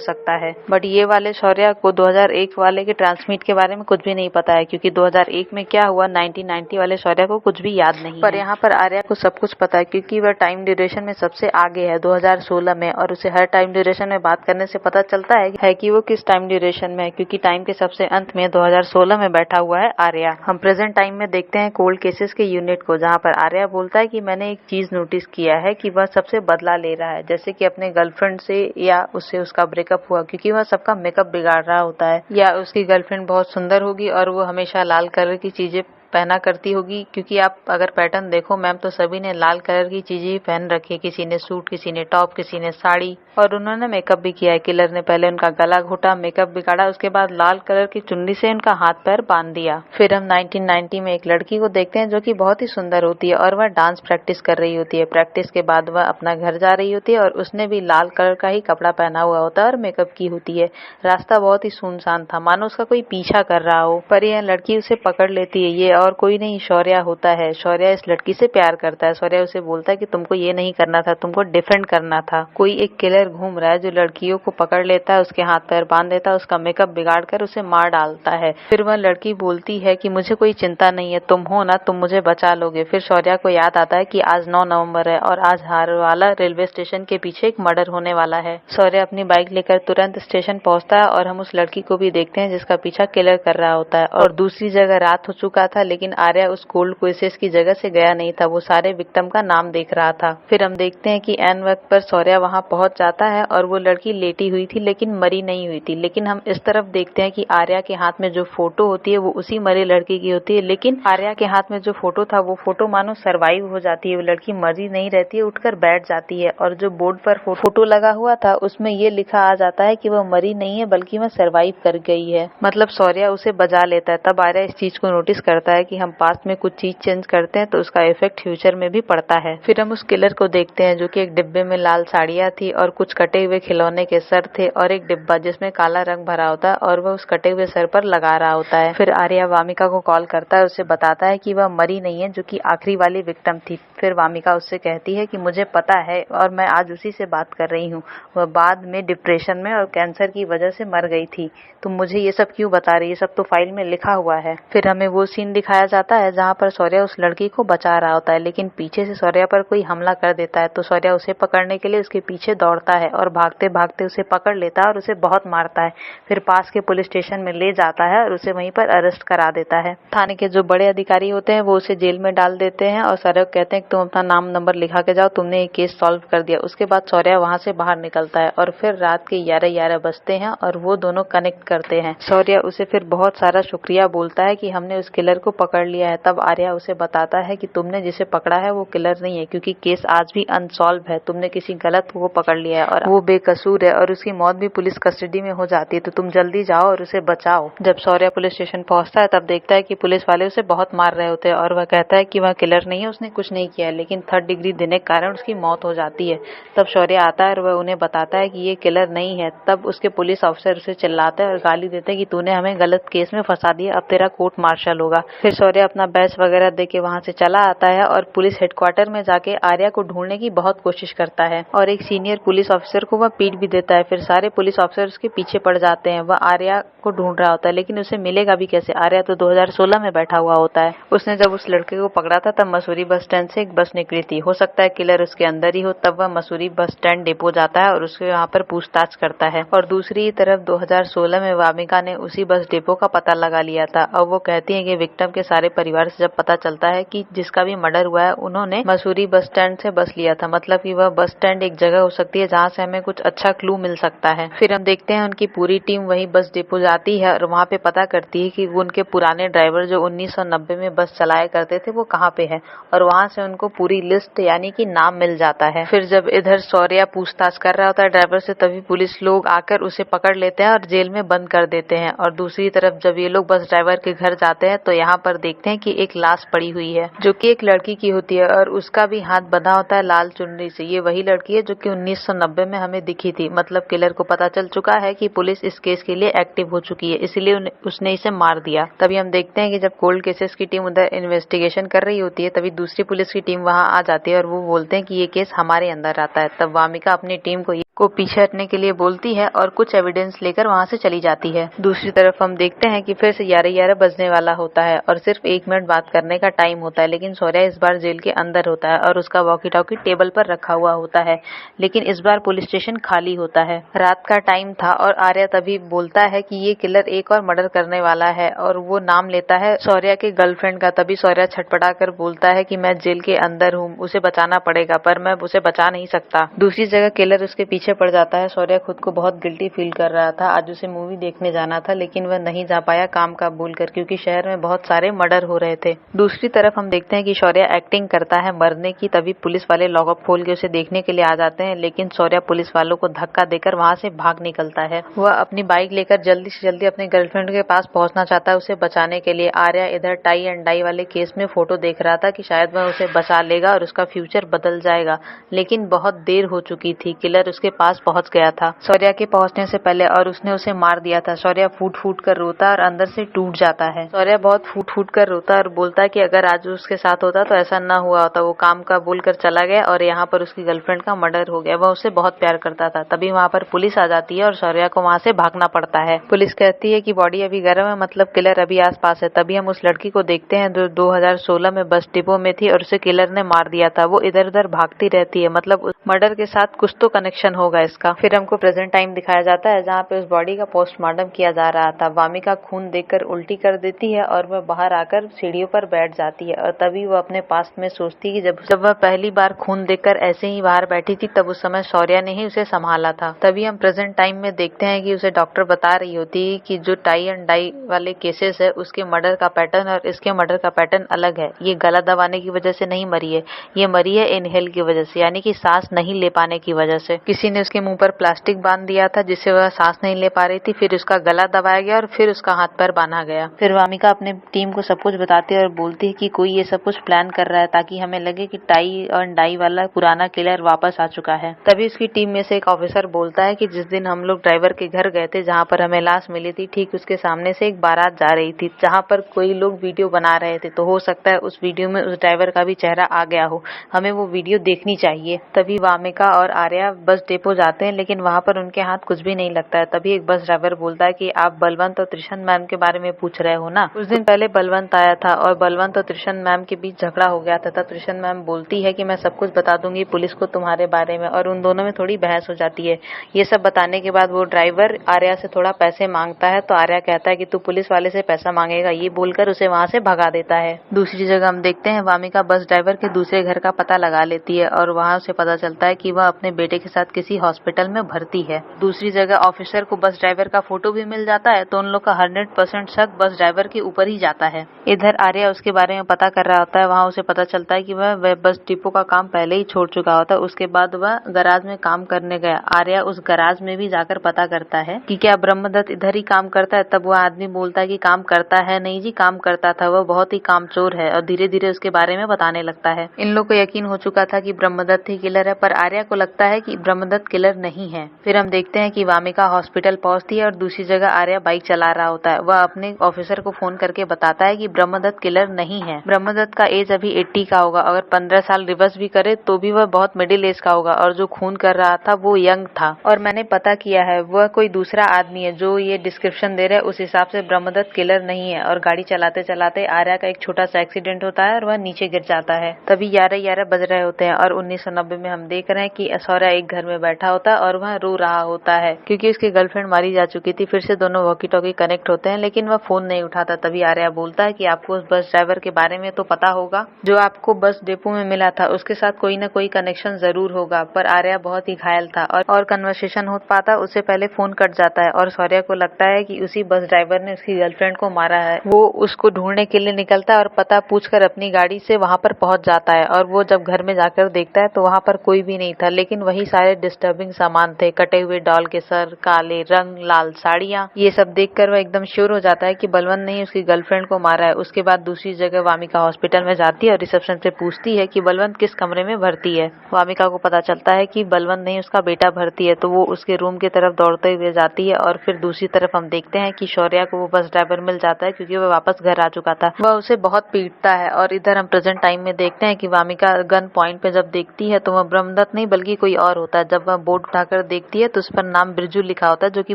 सकता है, बट ये वाले शौर्य को 2001 वाले के ट्रांसमिट के बारे में कुछ भी नहीं पता है क्योंकि 2001 में क्या हुआ 1990 वाले शौर्य को कुछ भी याद नहीं। पर यहाँ पर आर्या को सब कुछ पता है क्योंकि वह टाइम ड्यूरेशन में सबसे आगे है 2016 में, और उसे हर टाइम ड्यूरेशन में बात करने से पता चलता है कि वो किस टाइम ड्यूरेशन में है, क्योंकि टाइम के सबसे अंत में 2016 में बैठा हुआ है आर्या। हम प्रेजेंट टाइम में देखते हैं कोल्ड केसेस के यूनिट को, जहां पर आर्या बोलता है कि मैंने एक चीज नोटिस किया है कि वह सबसे बदला ले रहा है, जैसे कि अपने गर्लफ्रेंड से या उससे उसका ब्रेकअप हुआ क्योंकि वह सबका मेकअप बिगाड़ रहा होता है, या उसकी गर्लफ्रेंड बहुत सुंदर होगी और वो हमेशा लाल कलर की चीजें पहना करती होगी, क्योंकि आप अगर पैटर्न देखो मैम तो सभी ने लाल कलर की चीजें ही पहन रखी है, किसी ने सूट, किसी ने टॉप, किसी ने साड़ी, और उन्होंने मेकअप भी किया है। किलर ने पहले उनका गला घोटा, मेकअप बिगाड़ा, उसके बाद लाल कलर की चुन्नी से उनका हाथ पैर बांध दिया। फिर हम 1990 में एक लड़की को देखते हैं जो कि बहुत ही सुंदर होती है और वह डांस प्रैक्टिस कर रही होती है। प्रैक्टिस के बाद वह अपना घर जा रही होती है और उसने भी लाल कलर का ही कपड़ा पहना हुआ होता है और मेकअप की होती है। रास्ता बहुत ही सुनसान था, मानो उसका कोई पीछा कर रहा हो, पर यह लड़की उसे पकड़ लेती है। ये और कोई नहीं शौर्य होता है। शौर्य इस लड़की से प्यार करता है। शौर्य उसे बोलता है कि तुमको ये नहीं करना था, तुमको डिफेंड करना था। कोई एक किलर घूम रहा है जो लड़कियों को पकड़ लेता है, उसके हाथ पैर बांध देता है, उसका मेकअप बिगाड़ कर उसे मार डालता है। फिर वह लड़की बोलती है कि मुझे कोई चिंता नहीं है, तुम हो ना, तुम मुझे बचा लोगे। फिर शौर्य को याद आता है कि आज 9 नवंबर है और आज हारवाला रेलवे स्टेशन के पीछे एक मर्डर होने वाला है। शौर्य अपनी बाइक लेकर तुरंत स्टेशन पहुंचता है और हम उस लड़की को भी देखते हैं जिसका पीछा किलर कर रहा होता है। और दूसरी जगह रात हो चुका था, लेकिन आर्या उस कोल्ड केसेस की जगह से गया नहीं था, वो सारे विक्टिम का नाम देख रहा था। फिर हम देखते हैं कि एन वक्त पर शौर्य वहां पहुंच जाता है और वो लड़की लेटी हुई थी लेकिन मरी नहीं हुई थी। लेकिन हम इस तरफ देखते हैं कि आर्या के हाथ में जो फोटो होती है वो उसी मरी लड़की की होती है, लेकिन आर्या के हाथ में जो फोटो था वो फोटो मानो सर्वाइव हो जाती है, वो लड़की मरी नहीं रहती है, उठकर बैठ जाती है। और जो बोर्ड पर फोटो लगा हुआ था उसमें ये लिखा आ जाता है कि वह मरी नहीं है बल्कि वह सर्वाइव कर गई है, मतलब शौर्य उसे बचा लेता है। तब आर्या इस चीज को नोटिस करता है कि हम पास्ट में कुछ चीज चेंज करते हैं तो उसका इफेक्ट फ्यूचर में भी पड़ता है। फिर हम उस किलर को देखते हैं जो कि एक डिब्बे में लाल साड़ियां थी और कुछ कटे हुए खिलौने के सर थे और एक डिब्बा जिसमें काला रंग भरा होता है और वह उस कटे हुए सर पर लगा रहा होता है। फिर आर्या वामिका को कॉल करता है, उसे बताता है कि वह मरी नहीं है जो कि आखिरी वाली विक्टिम थी। फिर वामिका उससे कहती है कि मुझे पता है और मैं आज उसी से बात कर रही हूँ, वह बाद में डिप्रेशन में और कैंसर की वजह से मर गई थी, तुम मुझे ये सब क्यों बता रही है, सब तो फाइल में लिखा हुआ है। फिर हमें वो सीन दिखाया जाता है जहाँ पर शौर्य उस लड़की को बचा रहा होता है, लेकिन पीछे से शौर्य पर कोई हमला कर देता है तो शौर्य उसे पकड़ने के लिए उसके पीछे दौड़ता है और भागते भागते उसे पकड़ लेता है और उसे बहुत मारता है। फिर पास के पुलिस स्टेशन में ले जाता है और उसे वहीं पर अरेस्ट करा देता है। थाने के जो बड़े अधिकारी होते हैं वो उसे जेल में डाल देते हैं और शौर्य को कहते हैं कि तुम अपना नाम नंबर लिखा के जाओ, तुमने ये केस सॉल्व कर दिया। उसके बाद शौर्य वहां से बाहर निकलता है और फिर रात के 11-11 बजते हैं और वो दोनों कनेक्ट करते हैं। शौर्य उसे फिर बहुत सारा शुक्रिया बोलता है कि हमने उस किलर को पकड़ लिया है। तब आर्या उसे बताता है कि तुमने जिसे पकड़ा है वो किलर नहीं है, क्योंकि केस आज भी अनसॉल्व है, तुमने किसी गलत को पकड़ लिया है और वो बेकसूर है और उसकी मौत भी पुलिस कस्टडी में हो जाती है, तो तुम जल्दी जाओ और उसे बचाओ। जब शौर्य पुलिस स्टेशन पहुंचता है तब देखता है कि पुलिस वाले उसे बहुत मार रहे होते हैं और वह कहता है कि वह किलर नहीं है, उसने कुछ नहीं किया है, लेकिन 3rd डिग्री देने के कारण उसकी मौत हो जाती है। तब शौर्य आता है और वह उन्हें बताता है कि ये किलर नहीं है। तब उसके पुलिस ऑफिसर उसे चिल्लाते हैं और गाली देते हैं कि तूने हमें गलत केस में फंसा दिया, अब तेरा कोर्ट मार्शल होगा। फिर शौर्य अपना बैच वगैरह दे के वहाँ से चला आता है और पुलिस हेडक्वार्टर में जाके आर्या को ढूंढने की बहुत कोशिश करता है और एक सीनियर पुलिस ऑफिसर को वह पीट भी देता है। फिर सारे पुलिस ऑफिसर उसके पीछे पड़ जाते हैं। वह आर्या को ढूंढ रहा होता है, लेकिन उसे मिलेगा भी कैसे? आर्या तो 2016 में बैठा हुआ होता है। उसने जब उस लड़के को पकड़ा था तब मसूरी बस स्टैंड से एक बस निकली थी। हो सकता है किलर उसके अंदर ही हो। तब वह मसूरी बस स्टैंड डिपो जाता है और उसके वहाँ पर पूछताछ करता है। और दूसरी तरफ 2016 में वामिका ने उसी बस डिपो का पता लगा लिया था। अब वो कहती है कि विक्टिम के सारे परिवार से जब पता चलता है कि जिसका भी मर्डर हुआ है उन्होंने मसूरी बस स्टैंड से बस लिया था, मतलब कि वह बस स्टैंड एक जगह हो सकती है जहाँ से हमें कुछ अच्छा क्लू मिल सकता है। फिर हम देखते हैं उनकी पूरी टीम वही बस डिपो जाती है और वहाँ पे पता करती है कि उनके पुराने ड्राइवर जो 1990 में बस चलाया करते थे वो कहाँ पे है, और वहाँ से उनको पूरी लिस्ट यानी कि नाम मिल जाता है। फिर जब इधर शौर्य पूछताछ कर रहा होता है ड्राइवर से, तभी पुलिस लोग आकर उसे पकड़ लेते हैं और जेल में बंद कर देते हैं। और दूसरी तरफ जब ये लोग बस ड्राइवर के घर जाते हैं तो यहाँ पर देखते हैं कि एक लाश पड़ी हुई है जो कि एक लड़की की होती है और उसका भी हाथ बंधा होता है लाल चुनरी से। ये वही लड़की है जो कि 1990 में हमें दिखी थी। मतलब किलर को पता चल चुका है कि पुलिस इस केस के लिए एक्टिव हो चुकी है, इसलिए उसने इसे मार दिया। तभी हम देखते हैं कि जब कोल्ड केसेस की टीम उधर इन्वेस्टिगेशन कर रही होती है तभी दूसरी पुलिस की टीम वहां आ जाती है और वो बोलते हैं कि ये केस हमारे अंदर आता है। तब वामिका अपनी टीम को पीछे हटने के लिए बोलती है और कुछ एविडेंस लेकर वहां से चली जाती है। दूसरी तरफ हम देखते हैं कि फिर से 11:11 बजने वाला होता है और सिर्फ 1 मिनट बात करने का टाइम होता है, लेकिन शौर्य इस बार जेल के अंदर होता है और उसका वॉकी टॉकी टेबल पर रखा हुआ होता है, लेकिन इस बार पुलिस स्टेशन खाली होता है। रात का टाइम था और आर्या तभी बोलता है कि ये किलर एक और मर्डर करने वाला है और वो नाम लेता है शौर्य के गर्लफ्रेंड का। तभी शौर्य छटपटा कर बोलता है कि मैं जेल के अंदर हूँ, उसे बचाना पड़ेगा, पर मैं उसे बचा नहीं सकता। दूसरी जगह किलर उसके पीछे पड़ जाता है। शौर्य खुद को बहुत गिल्टी फील कर रहा था। आज उसे मूवी देखने जाना था लेकिन वह नहीं जा पाया काम का भूलकर, क्योंकि शहर में बहुत सारे मर्डर हो रहे थे। दूसरी तरफ हम देखते हैं कि शौर्य एक्टिंग करता है मरने की। तभी पुलिस वाले लॉकअप खोल के उसे देखने के लिए आ जाते हैं, लेकिन शौर्य पुलिस वालों को धक्का देकर वहां से भाग निकलता है। वह अपनी बाइक लेकर जल्दी से जल्दी अपने गर्लफ्रेंड के पास पहुंचना चाहता है उसे बचाने के लिए। आर्या इधर टाई एंड डाई वाले केस में फोटो देख रहा था कि शायद वह उसे बचा लेगा और उसका फ्यूचर बदल जाएगा, लेकिन बहुत देर हो चुकी थी। किलर उसके पास पहुंच गया था शौर्य के पहुंचने से पहले और उसने उसे मार दिया था। शौर्य फूट फूट कर रोता और अंदर से टूट जाता है। शौर्य बहुत फूट फूट कर रोता और बोलता है कि अगर आज उसके साथ होता तो ऐसा ना हुआ होता। वो काम का बोलकर चला गया और यहाँ पर उसकी गर्लफ्रेंड का मर्डर हो गया। वह उससे बहुत प्यार करता था। तभी वहाँ पर पुलिस आ जाती है और शौर्य को वहाँ से भागना पड़ता है। पुलिस कहती है कि बॉडी अभी गर्म है, मतलब किलर अभी आसपास है। तभी हम उस लड़की को देखते हैं जो 2016 में बस डिपो में थी और उसे किलर ने मार दिया था। वो इधर उधर भागती रहती है, मतलब उस मर्डर के साथ कुछ तो कनेक्शन होगा इसका। फिर हमको प्रेजेंट टाइम दिखाया जाता है जहाँ पे उस बॉडी का पोस्टमार्टम किया जा रहा था। वामिका खून देखकर उल्टी कर देती है और वह बाहर आकर सीढ़ियों पर बैठ जाती है और तभी वह अपने पास में सोचती है कि जब वह पहली बार खून देखकर ऐसे ही बाहर बैठी थी तब उस समय शौर्य ने ही उसे संभाला था। तभी हम प्रेजेंट टाइम में देखते हैं कि उसे डॉक्टर बता रही होती है कि जो टाई एंड डाई वाले केसेस है उसके मर्डर का पैटर्न और इसके मर्डर का पैटर्न अलग है। ये गला दबाने की वजह से नहीं मरी है, ये मरी है इनहेल की वजह से, यानी कि सांस नहीं ले पाने की वजह से। किसी ने उसके मुंह पर प्लास्टिक बांध दिया था जिससे वह सांस नहीं ले पा रही थी। फिर उसका गला दबाया गया और फिर उसका हाथ पैर बांधा गया। फिर वामिका अपने टीम को सब कुछ बताती है और बोलती है कि कोई ये सब कुछ प्लान कर रहा है ताकि हमें लगे कि टाई एंड डाई वाला पुराना किलर वापस आ चुका है। तभी उसकी टीम में से एक ऑफिसर बोलता है कि जिस दिन हम लोग ड्राइवर के घर गए थे जहाँ पर हमें लाश मिली थी, ठीक उसके सामने से एक बारात जा रही थी जहाँ पर कोई लोग वीडियो बना रहे थे। तो हो सकता है उस वीडियो में उस ड्राइवर का भी चेहरा आ गया हो, हमें वो वीडियो देखनी चाहिए। तभी वामिका और आर्या बस डिपो जाते हैं लेकिन वहाँ पर उनके हाथ कुछ भी नहीं लगता है। तभी एक बस ड्राइवर बोलता है कि आप बलवंत और त्रिशन मैम के बारे में पूछ रहे हो ना। कुछ दिन पहले बलवंत आया था और बलवंत और त्रिशन मैम के बीच झगड़ा हो गया था। तब त्रिशन मैम बोलती है कि मैं सब कुछ बता दूंगी पुलिस को तुम्हारे बारे में, और उन दोनों में थोड़ी बहस हो जाती है। ये सब बताने के बाद वो ड्राइवर आर्या से थोड़ा पैसे मांगता है तो आर्या कहता है कि तू पुलिस वाले से पैसा मांगेगा, ये बोलकर उसे वहाँ से भगा देता है। दूसरी जगह हम देखते हैं वामिका बस ड्राइवर के दूसरे घर का पता लगा लेती है और वहाँ उसे पता चलता है कि वह अपने बेटे के साथ किसी हॉस्पिटल में भर्ती है। दूसरी जगह ऑफिसर को बस ड्राइवर का फोटो भी मिल जाता है तो उन लोग का 100% शक बस ड्राइवर के ऊपर ही जाता है। इधर आर्या उसके बारे में पता कर रहा होता है। वहाँ उसे पता चलता है कि वह बस डिपो का काम पहले ही छोड़ चुका होता है। उसके बाद वह गराज में काम करने गया। आर्या उस गराज में भी जाकर पता करता है कि क्या ब्रह्मदत्त इधर ही काम करता है। तब वह आदमी बोलता है कि काम करता है नहीं जी, काम करता था, वह बहुत ही कामचोर है, और धीरे धीरे उसके बारे में बताने लगता है। इन लोग को यकीन हो चुका था कि ब्रह्मदत्त ही किलर है, पर आर्या को लगता है कि ब्रह्मदत्त किलर नहीं है। फिर हम देखते हैं कि वामिका हॉस्पिटल पहुंचती है और दूसरी जगह आर्या बाइक चला रहा होता है। वह अपने ऑफिसर को फोन करके बताता है कि ब्रह्मदत्त किलर नहीं है। ब्रह्मदत्त का एज अभी 80 का होगा, अगर 15 साल रिवर्स भी करे तो भी वह बहुत मिडिल एज का होगा, और जो खून कर रहा था वो यंग था। और मैंने पता किया है वह कोई दूसरा आदमी है जो ये डिस्क्रिप्शन दे रहा है, उस हिसाब से ब्रह्मदत्त किलर नहीं है। और गाड़ी चलाते चलाते आर्या का एक छोटा सा एक्सीडेंट होता है और वह नीचे गिर जाता है। तभी 11:11 बज रहे होते हैं और 1990 में हम देख रहे हैं कि शौर्य एक घर में बैठा होता है और वह रो रहा होता है क्योंकि उसकी गर्लफ्रेंड मारी जा चुकी थी। फिर से दोनों वॉकी टॉकी कनेक्ट होते हैं लेकिन वह फोन नहीं उठाता। तभी आर्या बोलता है कि आपको उस बस ड्राइवर के बारे में तो पता होगा जो आपको बस डिपो में मिला था, उसके साथ कोई न कोई कनेक्शन जरूर होगा। पर आर्या बहुत ही घायल था और कन्वर्सेशन हो पाता उससे पहले फोन कट जाता है और शौर्य को लगता है कि उसी बस ड्राइवर ने उसकी गर्लफ्रेंड को मारा है। वो उसको ढूंढने के लिए निकलता है और पता पूछकर अपनी गाड़ी से वहां पर पहुंच जाता है। और वो जब घर में जाकर देखता है तो वहां पर कोई भी नहीं था, लेकिन वही सारे डिस्टर्बिंग सामान थे, कटे हुए डॉल के सर, काले रंग, लाल साड़ियां। ये सब देखकर वह एकदम श्योर हो जाता है कि बलवंत ने उसकी गर्लफ्रेंड को मारा है। उसके बाद दूसरी जगह वामिका हॉस्पिटल में जाती है और रिसेप्शन से पूछती है कि बलवंत किस कमरे में भर्ती है। वामिका को पता चलता है कि बलवंत नहीं उसका बेटा भर्ती है, तो वो उसके रूम की तरफ दौड़ते हुए जाती है। और फिर दूसरी तरफ हम देखते हैं कि शौर्या को वो बस ड्राइवर मिल जाता है क्योंकि वह वापस घर आ चुका था। वह उसे बहुत पीटता है और इधर हम प्रेजेंट टाइम में देखते हैं कि वामिका गन पॉइंट पे जब देखती है तो वह ब्रह्मदत्त नहीं बल्कि कोई और होता है। जब वह बोर्ड उठाकर देखती है तो उस पर नाम बिरजू लिखा होता है जो कि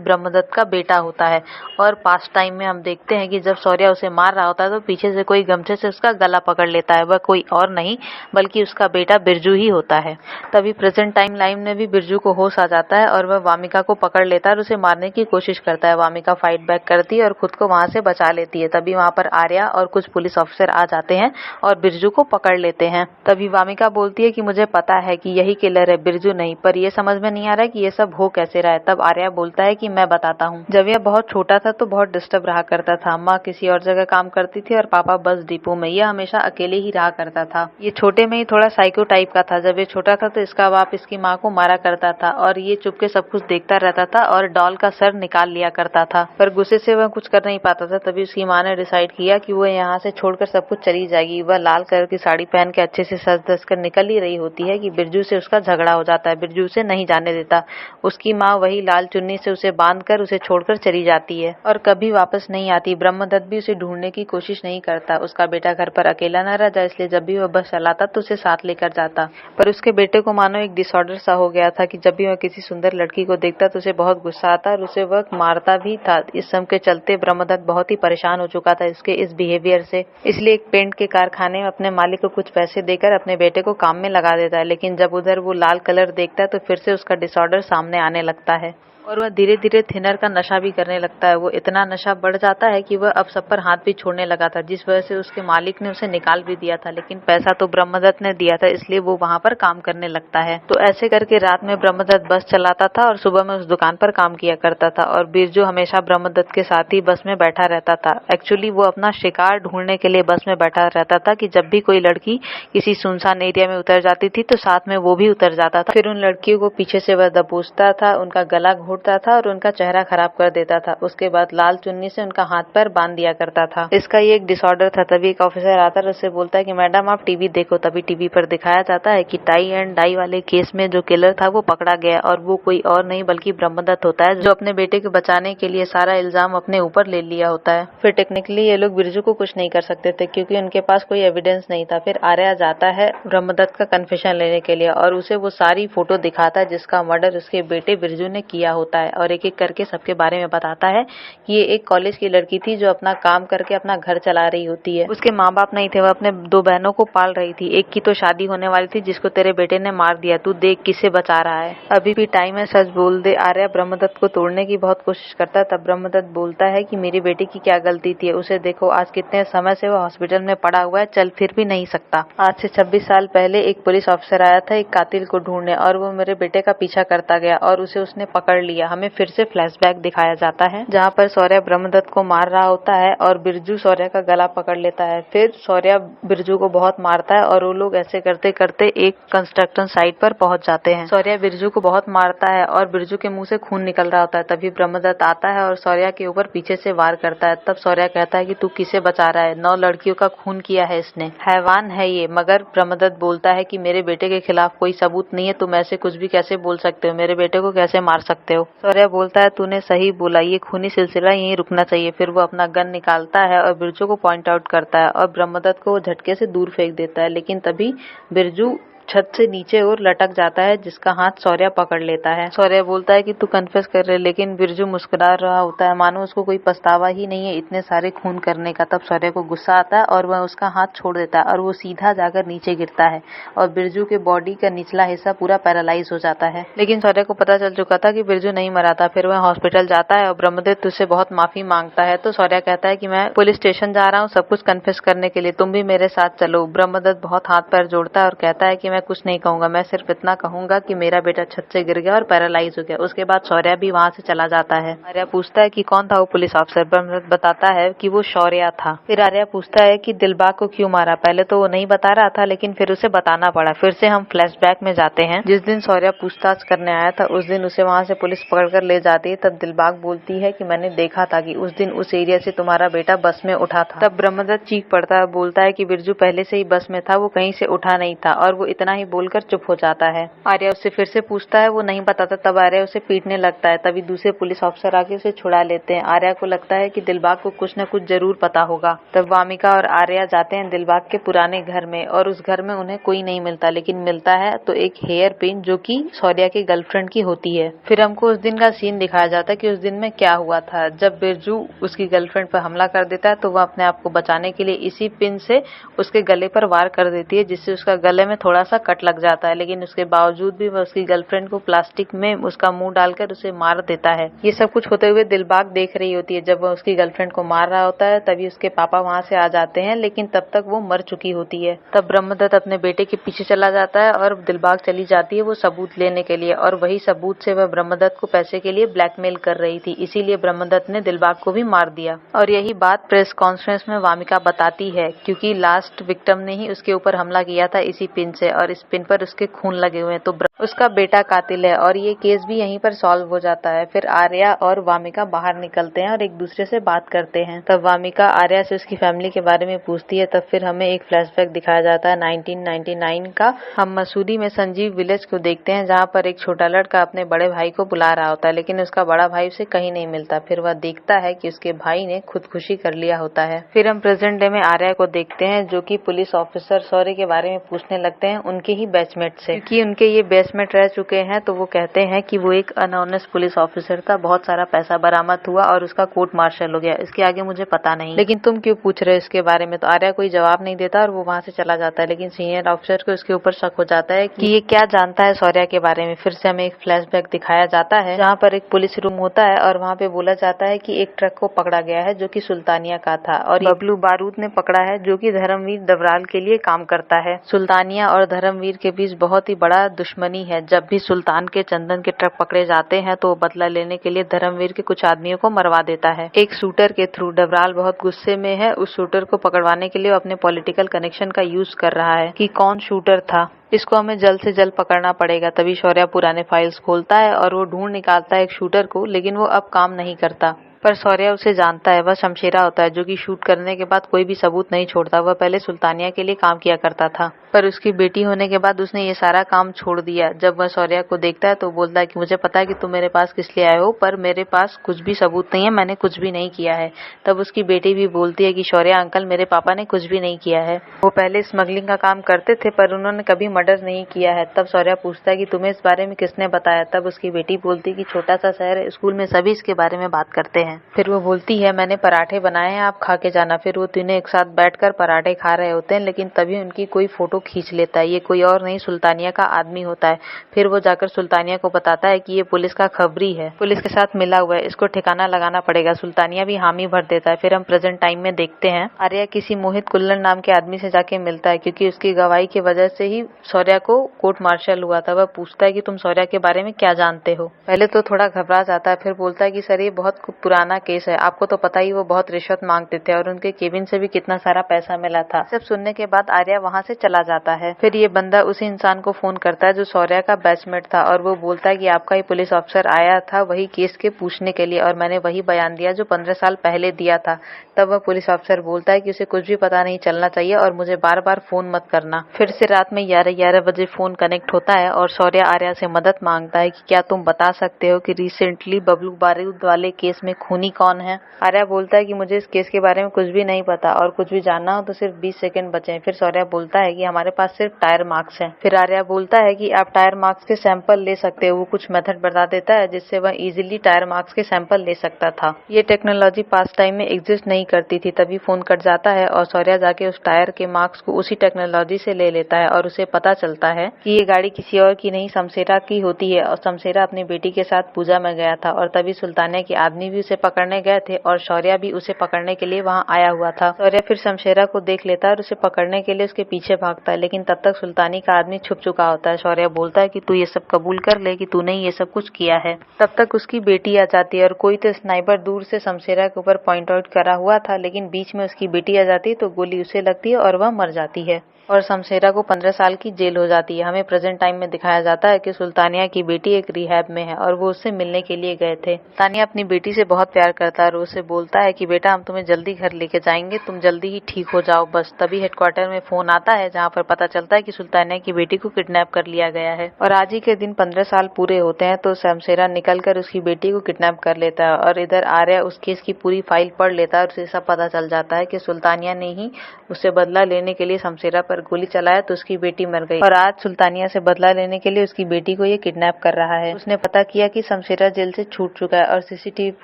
ब्रह्मदत्त का बेटा होता है। और पास्ट टाइम में हम देखते हैं कि जब शौर्या उसे मार रहा होता है तो पीछे से कोई गमछे से उसका गला पकड़ लेता है। वह कोई और नहीं बल्कि उसका बेटा बिरजू ही होता है। तभी प्रेजेंट टाइम लाइन में भी बिरजू को होश आ जाता है और वह वामिका को पकड़ लेता है और उसे मारने की कोशिश करता है। वामिका फाइट बैक करती है और खुद को वहां से बचा लेती है। तभी वहां पर आर्या और कुछ पुलिस ऑफिसर आ जाते हैं और बिरजू को पकड़ लेते हैं। तभी वामिका बोलती है कि मुझे पता है कि यही किलर है, बिरजू नहीं, पर यह समझ में नहीं आ रहा है कि ये सब हो कैसे रहा है। तब आर्या बोलता है कि मैं बताता हूँ। जब यह बहुत छोटा था तो बहुत डिस्टर्ब रहा करता था। माँ किसी और जगह काम करती थी और पापा बस डिपो में। यह हमेशा अकेले ही रहा करता था। ये छोटे में ही थोड़ा साइको टाइप का था। जब ये छोटा था तो इसका बाप इसकी माँ को मारा करता था और ये चुपके सब कुछ देखता रहता था और डॉल का सर निकाल लिया करता था, पर गुस्से से वह कुछ कर नहीं पाता था। तभी उसकी माँ ने डिसाइड किया कि वह यहाँ से छोड़कर सब कुछ चली जाएगी। वह लाल कलर की साड़ी पहन के अच्छे से सज धज कर निकल ही रही होती है कि बिरजू से उसका झगड़ा हो जाता है। बिरजू उसे नहीं जाने देता। उसकी माँ वही लाल चुन्नी से उसे बांधकर उसे छोड़कर चली जाती है और कभी वापस नहीं आती। ब्रह्मदत्त भी उसे ढूंढने की कोशिश नहीं करता। उसका बेटा घर पर अकेला न रह जाए इसलिए जब भी वह बस चलाता तो उसे साथ लेकर जाता। पर उसके बेटे को मानो एक डिसऑर्डर सा हो गया था कि जब भी वह किसी सुंदर लड़की को देखता तो उसे बहुत गुस्सा आता और उसे वह मारता भी था। इस सब के चलते ब्रह्मदत्त बहुत ही परेशान हो चुका था इसके इस बिहेवियर से। इसलिए एक पेंट के कारखाने में अपने मालिक को कुछ पैसे देकर अपने बेटे को काम में लगा देता है। लेकिन जब उधर वो लाल कलर देखता है तो फिर से उसका डिसऑर्डर सामने आने लगता है और वह धीरे धीरे थिनर का नशा भी करने लगता है। वो इतना नशा बढ़ जाता है कि वह अब सब पर हाथ भी छोड़ने लगा था, जिस वजह से उसके मालिक ने उसे निकाल भी दिया था। लेकिन पैसा तो ब्रह्मदत्त ने दिया था इसलिए वो वहां पर काम करने लगता है। तो ऐसे करके रात में ब्रह्मदत्त बस चलाता था और सुबह में उस दुकान पर काम किया करता था और बिरजू हमेशा ब्रह्मदत्त के साथ ही बस में बैठा रहता था। एक्चुअली वो अपना शिकार ढूंढने के लिए बस में बैठा रहता था कि जब भी कोई लड़की किसी सुनसान एरिया में उतर जाती थी तो साथ में वो भी उतर जाता था। फिर उन लड़कियों को पीछे से वह दबोचता था, उनका गला घोटता था और उनका चेहरा खराब कर देता था। उसके बाद लाल चुन्नी से उनका हाथ पैर बांध दिया करता था। इसका ये एक डिसऑर्डर था। तभी एक ऑफिसर आता है और उससे बोलता है कि मैडम आप टीवी देखो। तभी टीवी पर दिखाया जाता है कि टाई एंड डाई वाले केस में जो किलर था वो पकड़ा गया और वो कोई और नहीं बल्कि ब्रह्मदत्त होता है जो अपने बेटे को बचाने के लिए सारा इल्जाम अपने ऊपर ले लिया होता है। फिर टेक्निकली ये लोग बिरजू को कुछ नहीं कर सकते थे क्योंकि उनके पास कोई एविडेंस नहीं था। फिर आर्या जाता है ब्रह्मदत्त का कन्फेशन लेने के लिए और उसे वो सारी फोटो दिखाता है जिसका मर्डर उसके बेटे बिरजू ने किया होता है और एक एक करके सबके बारे में बताता है कि ये एक कॉलेज की लड़की थी जो अपना काम करके अपना घर चला रही होती है। उसके माँ बाप नहीं थे, वह अपने 2 बहनों को पाल रही थी। एक की तो शादी होने वाली थी जिसको तेरे बेटे ने मार दिया, तू देख किसे बचा रहा है, अभी भी टाइम है, सच बोल दे। आर्या ब्रह्मदत्त को तोड़ने की बहुत कोशिश करता है। तब ब्रह्मदत्त बोलता है कि मेरी बेटी की क्या गलती थी, उसे देखो आज कितने समय से वह हॉस्पिटल में पड़ा हुआ है, चल फिर भी नहीं सकता। आज से 26 साल पहले एक पुलिस ऑफिसर आया था एक कातिल को ढूंढने और वो मेरे बेटे का पीछा करता गया और उसे उसने पकड़ लिया। लिया। हमें फिर से फ्लैशबैक दिखाया जाता है जहाँ पर शौर्य ब्रह्मदत्त को मार रहा होता है और बिरजू शौर्य का गला पकड़ लेता है। फिर शौर्य बिरजू को बहुत मारता है और वो लोग ऐसे करते करते एक कंस्ट्रक्शन साइट पर पहुंच जाते हैं। शौर्य बिरजू को बहुत मारता है और बिरजू के मुंह से खून निकल रहा होता है। तभी ब्रह्मदत्त आता है और शौर्य के ऊपर पीछे से वार करता है। तब शौर्य कहता है कि तू किसे बचा रहा है, 9 लड़कियों का खून किया है इसने, हैवान है ये। मगर ब्रह्मदत्त बोलता है कि मेरे बेटे के खिलाफ कोई सबूत नहीं है, तुम ऐसे कुछ भी कैसे बोल सकते हो, मेरे बेटे को कैसे मार सकते हो। शौर्य बोलता है तूने सही बोला, ये खूनी सिलसिला यहीं रुकना चाहिए। फिर वो अपना गन निकालता है और बिरजू को पॉइंट आउट करता है और ब्रह्मदत्त को वो झटके से दूर फेंक देता है। लेकिन तभी बिरजू छत से नीचे और लटक जाता है जिसका हाथ शौर्य पकड़ लेता है। शौर्य बोलता है कि तू कन्फेस कर रहे, लेकिन बिरजू मुस्कुरा रहा होता है मानो उसको कोई पछतावा ही नहीं है इतने सारे खून करने का। तब शौर्य को गुस्सा आता है और वह उसका हाथ छोड़ देता है और वो सीधा जाकर नीचे गिरता है और बिरजू के बॉडी का निचला हिस्सा पूरा पैरालाइज हो जाता है। लेकिन शौर्य को पता चल चुका था कि बिरजू नहीं मरा था। फिर वह हॉस्पिटल जाता है और ब्रह्मदत्त उससे बहुत माफी मांगता है। तो शौर्य कहता है कि मैं पुलिस स्टेशन जा रहा हूँ सब कुछ कन्फेस करने के लिए, तुम भी मेरे साथ चलो। ब्रह्मदत्त बहुत हाथ पैर जोड़ता है और कहता है कि मैं कुछ नहीं कहूंगा, मैं सिर्फ इतना कहूंगा कि मेरा बेटा छत से गिर गया और पैरालाइज हो गया। उसके बाद शौर्य भी वहाँ से चला जाता है। आर्या पूछता है कि कौन था वो पुलिस ऑफिसर। ब्रह्मदत्त बताता है कि वो शौर्य था। फिर आर्या पूछता है कि दिलबाग को क्यों मारा। पहले तो वो नहीं बता रहा था लेकिन फिर उसे बताना पड़ा। फिर से हम फ्लैशबैक में जाते हैं। जिस दिन शौर्य पूछताछ करने आया था उस दिन उसे वहाँ से पुलिस पकड़कर ले जाती है। तब दिलबाग बोलती है कि मैंने देखा था कि उस दिन उस एरिया से तुम्हारा बेटा बस में उठा था। तब ब्रह्मदत्त चीख पड़ता है, बोलता है कि बिरजू पहले से ही बस में था, वो कहीं से उठा नहीं था। और वो इतना ही बोलकर चुप हो जाता है। आर्या उससे फिर से पूछता है, वो नहीं बताता। तब आर्या उसे पीटने लगता है। तभी दूसरे पुलिस ऑफिसर आके उसे छुड़ा लेते हैं। आर्या को लगता है कि दिलबाग को कुछ न कुछ जरूर पता होगा। तब वामिका और आर्या जाते हैं दिलबाग के पुराने घर में और उस घर में उन्हें कोई नहीं मिलता, लेकिन मिलता है तो एक हेयर पिन जो कि शौर्य की गर्लफ्रेंड की होती है। फिर हमको उस दिन का सीन दिखाया जाता है कि उस दिन में क्या हुआ था। जब बिरजू उसकी गर्लफ्रेंड पर हमला कर देता है तो वह अपने आप को बचाने के लिए इसी पिन से उसके गले पर वार कर देती है, जिससे उसका गले में थोड़ा सा कट लग जाता है। लेकिन उसके बावजूद भी वह उसकी गर्लफ्रेंड को प्लास्टिक में उसका मुंह डालकर उसे मार देता है। ये सब कुछ होते हुए दिलबाग देख रही होती है। जब वह उसकी गर्लफ्रेंड को मार रहा होता है तभी उसके पापा वहाँ से आ जाते हैं, लेकिन तब तक वो मर चुकी होती है। तब ब्रह्मदत्त अपने बेटे के पीछे चला जाता है और दिलबाग चली जाती है वो सबूत लेने के लिए, और वही सबूत से वह ब्रह्मदत्त को पैसे के लिए ब्लैकमेल कर रही थी। इसीलिए ब्रह्मदत्त ने दिलबाग को भी मार दिया। और यही बात प्रेस कॉन्फ्रेंस में वामिका बताती है, क्योंकि लास्ट विक्टिम ने ही उसके ऊपर हमला किया था इसी पिन से, और इस पिन पर उसके खून लगे हुए हैं, तो उसका बेटा कातिल है। और ये केस भी यहीं पर सॉल्व हो जाता है। फिर आर्या और वामिका बाहर निकलते हैं और एक दूसरे से बात करते हैं। तब वामिका आर्या से उसकी फैमिली के बारे में पूछती है। तब फिर हमें एक फ्लैशबैक दिखाया जाता है 1999 का। हम मसूरी में संजीव विलेज को देखते हैं, जहाँ पर एक छोटा लड़का अपने बड़े भाई को बुला रहा होता है, लेकिन उसका बड़ा भाई उसे कहीं नहीं मिलता। फिर वह देखता है कि उसके भाई ने खुदकुशी कर लिया होता है। फिर हम प्रेजेंट डे में आर्या को देखते हैं, जो कि पुलिस ऑफिसर शौर्य के बारे में पूछने लगते हैं उनके ही बैचमेट से। क्योंकि उनके ये बैचमेट रह चुके हैं तो वो कहते हैं कि वो एक अनऑनेस्ट पुलिस ऑफिसर था, बहुत सारा पैसा बरामद हुआ और उसका कोर्ट मार्शल हो गया। इसके आगे मुझे पता नहीं, लेकिन तुम क्यों पूछ रहे हो इसके बारे में। तो आर्या कोई जवाब नहीं देता और वो वहाँ से चला जाता है। लेकिन सीनियर ऑफिसर को उसके ऊपर शक हो जाता है कि ये क्या जानता है शौर्य के बारे में। फिर से हमें एक फ्लैशबैक दिखाया जाता है, जहाँ पर एक पुलिस रूम होता है और वहाँ पे बोला जाता है कि एक ट्रक को पकड़ा गया है जो कि सुल्तानिया का था, और बबलू बारूद ने पकड़ा है जो कि धर्मवीर डबराल के लिए काम करता है। सुल्तानिया और धर्मवीर के बीच बहुत ही बड़ा दुश्मनी है। जब भी सुल्तान के चंदन के ट्रक पकड़े जाते हैं तो बदला लेने के लिए धर्मवीर के कुछ आदमियों को मरवा देता है एक शूटर के थ्रू। डबराल बहुत गुस्से में है। उस शूटर को पकड़वाने के लिए वो अपने पॉलिटिकल कनेक्शन का यूज कर रहा है कि कौन शूटर था, इसको हमें जल्द से जल्द पकड़ना पड़ेगा। तभी शौर्य पुराने फाइल्स खोलता है और वो ढूंढ निकालता है एक शूटर को, लेकिन वो अब काम नहीं करता। पर शौर्य उसे जानता है। वह शमशेरा होता है जो कि शूट करने के बाद कोई भी सबूत नहीं छोड़ता। वह पहले सुल्तानिया के लिए काम किया करता था, पर उसकी बेटी होने के बाद उसने ये सारा काम छोड़ दिया। जब वह शौर्य को देखता है तो बोलता है कि मुझे पता है कि तुम मेरे पास किस लिए आए हो, पर मेरे पास कुछ भी सबूत नहीं है, मैंने कुछ भी नहीं किया है। तब उसकी बेटी भी बोलती है कि शौर्य अंकल, मेरे पापा ने कुछ भी नहीं किया है, वो पहले स्मगलिंग का काम करते थे पर उन्होंने कभी मर्डर नहीं किया है। तब शौर्य पूछता है कि तुम्हें इस बारे में किसने बताया। तब उसकी बेटी बोलती है कि छोटा सा शहर है, स्कूल में सभी इसके बारे में बात करते हैं। हैं। फिर वो बोलती है मैंने पराठे बनाए हैं, आप खा के जाना। फिर वो तीनों एक साथ बैठकर पराठे खा रहे होते हैं, लेकिन तभी उनकी कोई फोटो खींच लेता है। ये कोई और नहीं, सुल्तानिया का आदमी होता है। फिर वो जाकर सुल्तानिया को बताता है कि ये पुलिस का खबरी है, पुलिस के साथ मिला हुआ है, इसको ठिकाना लगाना पड़ेगा। सुल्तानिया भी हामी भर देता है। फिर हम प्रेजेंट टाइम में देखते हैं आर्या किसी मोहित कुल्लर नाम के आदमी से जाके मिलता है, क्योंकि उसकी गवाही की वजह से ही शौर्या को कोर्ट मार्शल हुआ था। वह पूछता है कि तुम शौर्या के बारे में क्या जानते हो। पहले तो थोड़ा घबरा जाता है, फिर बोलता है कि सर ये बहुत पुराना केस है, आपको तो पता ही वो बहुत रिश्वत मांगते थे और उनके केबिन से भी कितना सारा पैसा मिला था। सब सुनने के बाद आर्या वहाँ से चला जाता है। फिर ये बंदा उसी इंसान को फोन करता है जो शौर्या का बैचमेट था, और वो बोलता है कि आपका ही पुलिस ऑफिसर आया था वही केस के पूछने के लिए, और मैंने वही बयान दिया जो 15 साल पहले दिया था। तब वह पुलिस ऑफिसर बोलता है कि उसे कुछ भी पता नहीं चलना चाहिए और मुझे बार बार फोन मत करना। फिर से रात में 11 बजे फोन कनेक्ट होता है और शौर्या आर्या से मदद मांगता है कि क्या तुम बता सकते हो कि रिसेंटली बबलू बारूद वाले केस में खूनी कौन है। आर्या बोलता है कि मुझे इस केस के बारे में कुछ भी नहीं पता, और कुछ भी जानना हो तो सिर्फ 20 सेकंड बचे हैं। फिर शौर्या बोलता है कि हमारे पास सिर्फ टायर मार्क्स हैं। फिर आर्या बोलता है कि आप टायर मार्क्स के सैंपल ले सकते हो। वो कुछ मेथड बता देता है जिससे वह इजीली टायर मार्क्स के सैंपल ले सकता था। ये टेक्नोलॉजी पास टाइम में एग्जिस्ट नहीं करती थी। तभी फोन कट जाता है और शौर्या जाके उस टायर के मार्क्स को उसी टेक्नोलॉजी से ले लेता है, और उसे पता चलता है कि ये गाड़ी किसी और की नहीं शमशेरा की होती है, और शमशेरा अपनी बेटी के साथ पूजा में गया था। और तभी सुल्तानिया के आदमी भी उसे पकड़ने गए थे और शौर्या भी उसे पकड़ने के लिए वहाँ आया हुआ था। शौर्या फिर शमशेरा को देख लेता है और उसे पकड़ने के लिए उसके पीछे भागता है, लेकिन तब तक सुल्तानी का आदमी छुप चुका होता है। शौर्या बोलता है कि तू ये सब कबूल कर ले कि तूने ये सब कुछ किया है। तब तक उसकी बेटी आ जाती है और कोई तो स्नाइपर दूर से शमशेरा के ऊपर पॉइंट आउट करा हुआ था, लेकिन बीच में उसकी बेटी आ जाती है तो गोली उसे लगती है और वह मर जाती है, और शमशेरा को 15 साल की जेल हो जाती है। हमें प्रेजेंट टाइम में दिखाया जाता है कि सुल्तानिया की बेटी एक रिहैब में है और वो उससे मिलने के लिए गए थे। तानिया अपनी बेटी से बहुत प्यार करता है और उसे बोलता है कि बेटा हम तुम्हें जल्दी घर लेके जाएंगे, तुम जल्दी ही ठीक हो जाओ बस। तभी हेडक्वार्टर में फोन आता है जहाँ पर पता चलता है कि सुल्तानिया की बेटी को किडनैप कर लिया गया है, और आज ही के दिन 15 साल पूरे होते हैं। तो शमशेरा निकल कर उसकी बेटी को किडनैप कर लेता है, और इधर आर्या उस केस की पूरी फाइल पढ़ लेता है और उसे सब पता चल जाता है कि सुल्तानिया ने ही उससे बदला लेने के लिए शमशेरा पर गोली चलाया तो उसकी बेटी मर गई, और आज सुल्तानिया से बदला लेने के लिए उसकी बेटी को ये किडनैप कर रहा है। उसने पता किया कि शमशेरा जेल से छूट चुका है, और सीसीटीवी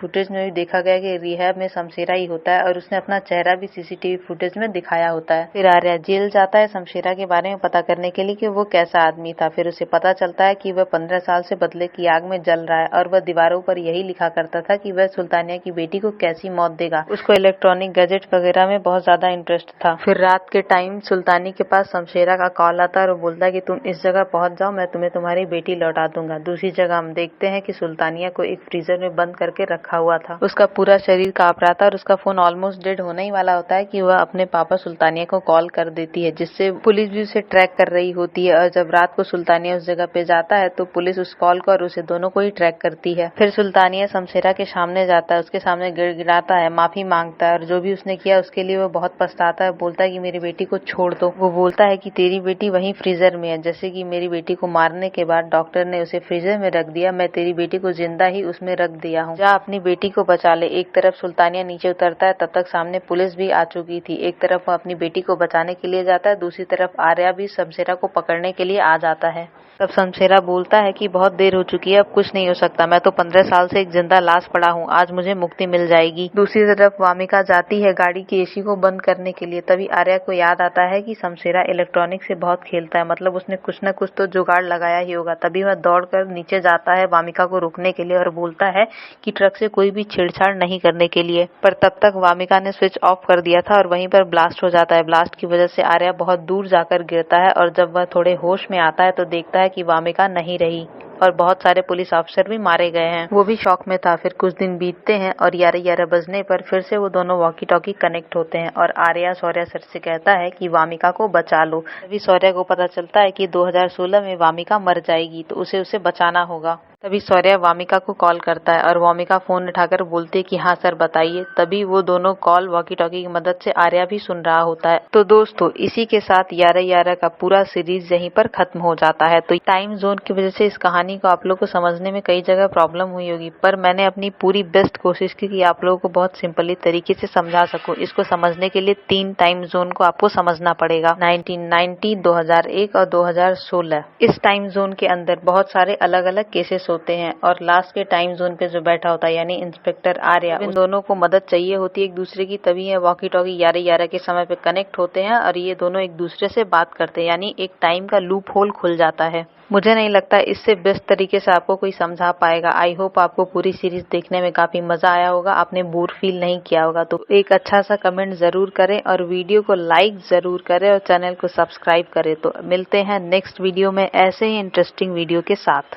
फुटेज में भी देखा गया कि रिहैब में शमशेरा ही होता है, और उसने अपना चेहरा भी सीसीटीवी फुटेज में दिखाया होता है। फिर आर्या जेल जाता है शमशेरा के बारे में पता करने के लिए कि वो कैसा आदमी था। फिर उसे पता चलता है कि वह 15 साल से बदले की आग में जल रहा है, और वह दीवारों पर यही लिखा करता था कि वह सुल्तानिया की बेटी को कैसी मौत देगा। उसको इलेक्ट्रॉनिक गैजेट वगैरह में बहुत ज्यादा इंटरेस्ट था। फिर रात के टाइम सुल्तानी के पास शमशेरा का कॉल आता है और बोलता है कि तुम इस जगह पहुंच जाओ, मैं तुम्हें तुम्हारी बेटी लौटा दूंगा। दूसरी जगह हम देखते हैं कि सुल्तानिया को एक फ्रीजर में बंद करके रखा हुआ था। उसका पूरा शरीर कांप रहा था और उसका फोन ऑलमोस्ट डेड होने ही वाला होता है कि वह अपने पापा सुल्तानिया को कॉल कर देती है, जिससे पुलिस भी उसे ट्रैक कर रही होती है। और जब रात को सुल्तानिया उस जगह पे जाता है तो पुलिस उस कॉल को और उसे दोनों को ही ट्रैक करती है। फिर सुल्तानिया शमशेरा के सामने जाता है, उसके सामने गिड़गिड़ाता है, माफी मांगता है, और जो भी उसने किया उसके लिए वो बहुत पछताता है। बोलता है कि मेरी बेटी को छोड़ दो। वो बोलता है कि तेरी बेटी वहीं फ्रीजर में है, जैसे कि मेरी बेटी को मारने के बाद डॉक्टर ने उसे फ्रीजर में रख दिया, मैं तेरी बेटी को जिंदा ही उसमें रख दिया हूँ, जा अपनी बेटी को बचा ले। एक तरफ सुल्तानिया नीचे उतरता है, तब तक सामने पुलिस भी आ चुकी थी। एक तरफ वो अपनी बेटी को बचाने के लिए जाता है, दूसरी तरफ आर्या भी शमशेरा को पकड़ने के लिए आ जाता है। तब शमशेरा बोलता है कि बहुत देर हो चुकी है, अब कुछ नहीं हो सकता, मैं तो 15 साल से एक जिंदा लाश पड़ा हूँ, आज मुझे मुक्ति मिल जाएगी। दूसरी तरफ वामिका जाती है गाड़ी की एसी को बंद करने के लिए। तभी आर्या को याद आता है कि शमशेरा इलेक्ट्रॉनिक से बहुत खेलता है, मतलब उसने कुछ न कुछ तो जुगाड़ लगाया ही होगा। तभी वह दौड़कर नीचे जाता है वामिका को रोकने के लिए और बोलता है कि ट्रक से कोई भी छेड़छाड़ नहीं करने के लिए, पर तब तक वामिका ने स्विच ऑफ कर दिया था और वहीं पर ब्लास्ट हो जाता है। ब्लास्ट की वजह से आर्या बहुत दूर जाकर गिरता है, और जब वह थोड़े होश में आता है तो देखता है कि वामिका नहीं रही और बहुत सारे पुलिस ऑफिसर भी मारे गए हैं। वो भी शॉक में था। फिर कुछ दिन बीतते हैं और 11 बजने पर फिर से वो दोनों वॉकी टॉकी कनेक्ट होते हैं, और आर्या शौर्या सर से कहता है कि वामिका को बचा लो। तभी शौर्या को पता चलता है कि 2016 में वामिका मर जाएगी, तो उसे बचाना होगा। तभी शौर्या वामिका को कॉल करता है और वामिका फोन उठाकर बोलती है कि हाँ सर बताइए। तभी वो दोनों कॉल वॉकी टॉकी की मदद से आर्या भी सुन रहा होता है। तो दोस्तों इसी के साथ 11 का पूरा सीरीज यहीं पर खत्म हो जाता है। तो टाइम जोन की वजह से इस कहानी को आप लोग को समझने में कई जगह प्रॉब्लम हुई होगी, पर मैंने अपनी पूरी बेस्ट कोशिश की कि आप लोगों को बहुत सिंपली तरीके से समझा सकूं। इसको समझने के लिए 3 टाइम जोन को आपको समझना पड़ेगा, 1990, 2001 और 2016। इस टाइम जोन के अंदर बहुत सारे अलग अलग केसेस होते हैं और लास्ट के टाइम जोन पे जो बैठा होता है यानी इंस्पेक्टर आर्या, इन दोनों को मदद चाहिए होती है एक दूसरे की, तभी ये वॉकी टॉकी 11-11 के समय पे कनेक्ट होते हैं और ये दोनों एक दूसरे से बात करते हैं, यानी एक टाइम का लूप होल खुल जाता है। मुझे नहीं लगता इससे बेस्ट तरीके से आपको कोई समझा पाएगा। आई होप आपको पूरी सीरीज देखने में काफी मजा आया होगा, आपने बोर फील नहीं किया होगा। तो एक अच्छा सा कमेंट जरूर करें और वीडियो को लाइक जरूर करें और चैनल को सब्सक्राइब करें। तो मिलते हैं नेक्स्ट वीडियो में ऐसे ही इंटरेस्टिंग वीडियो के साथ।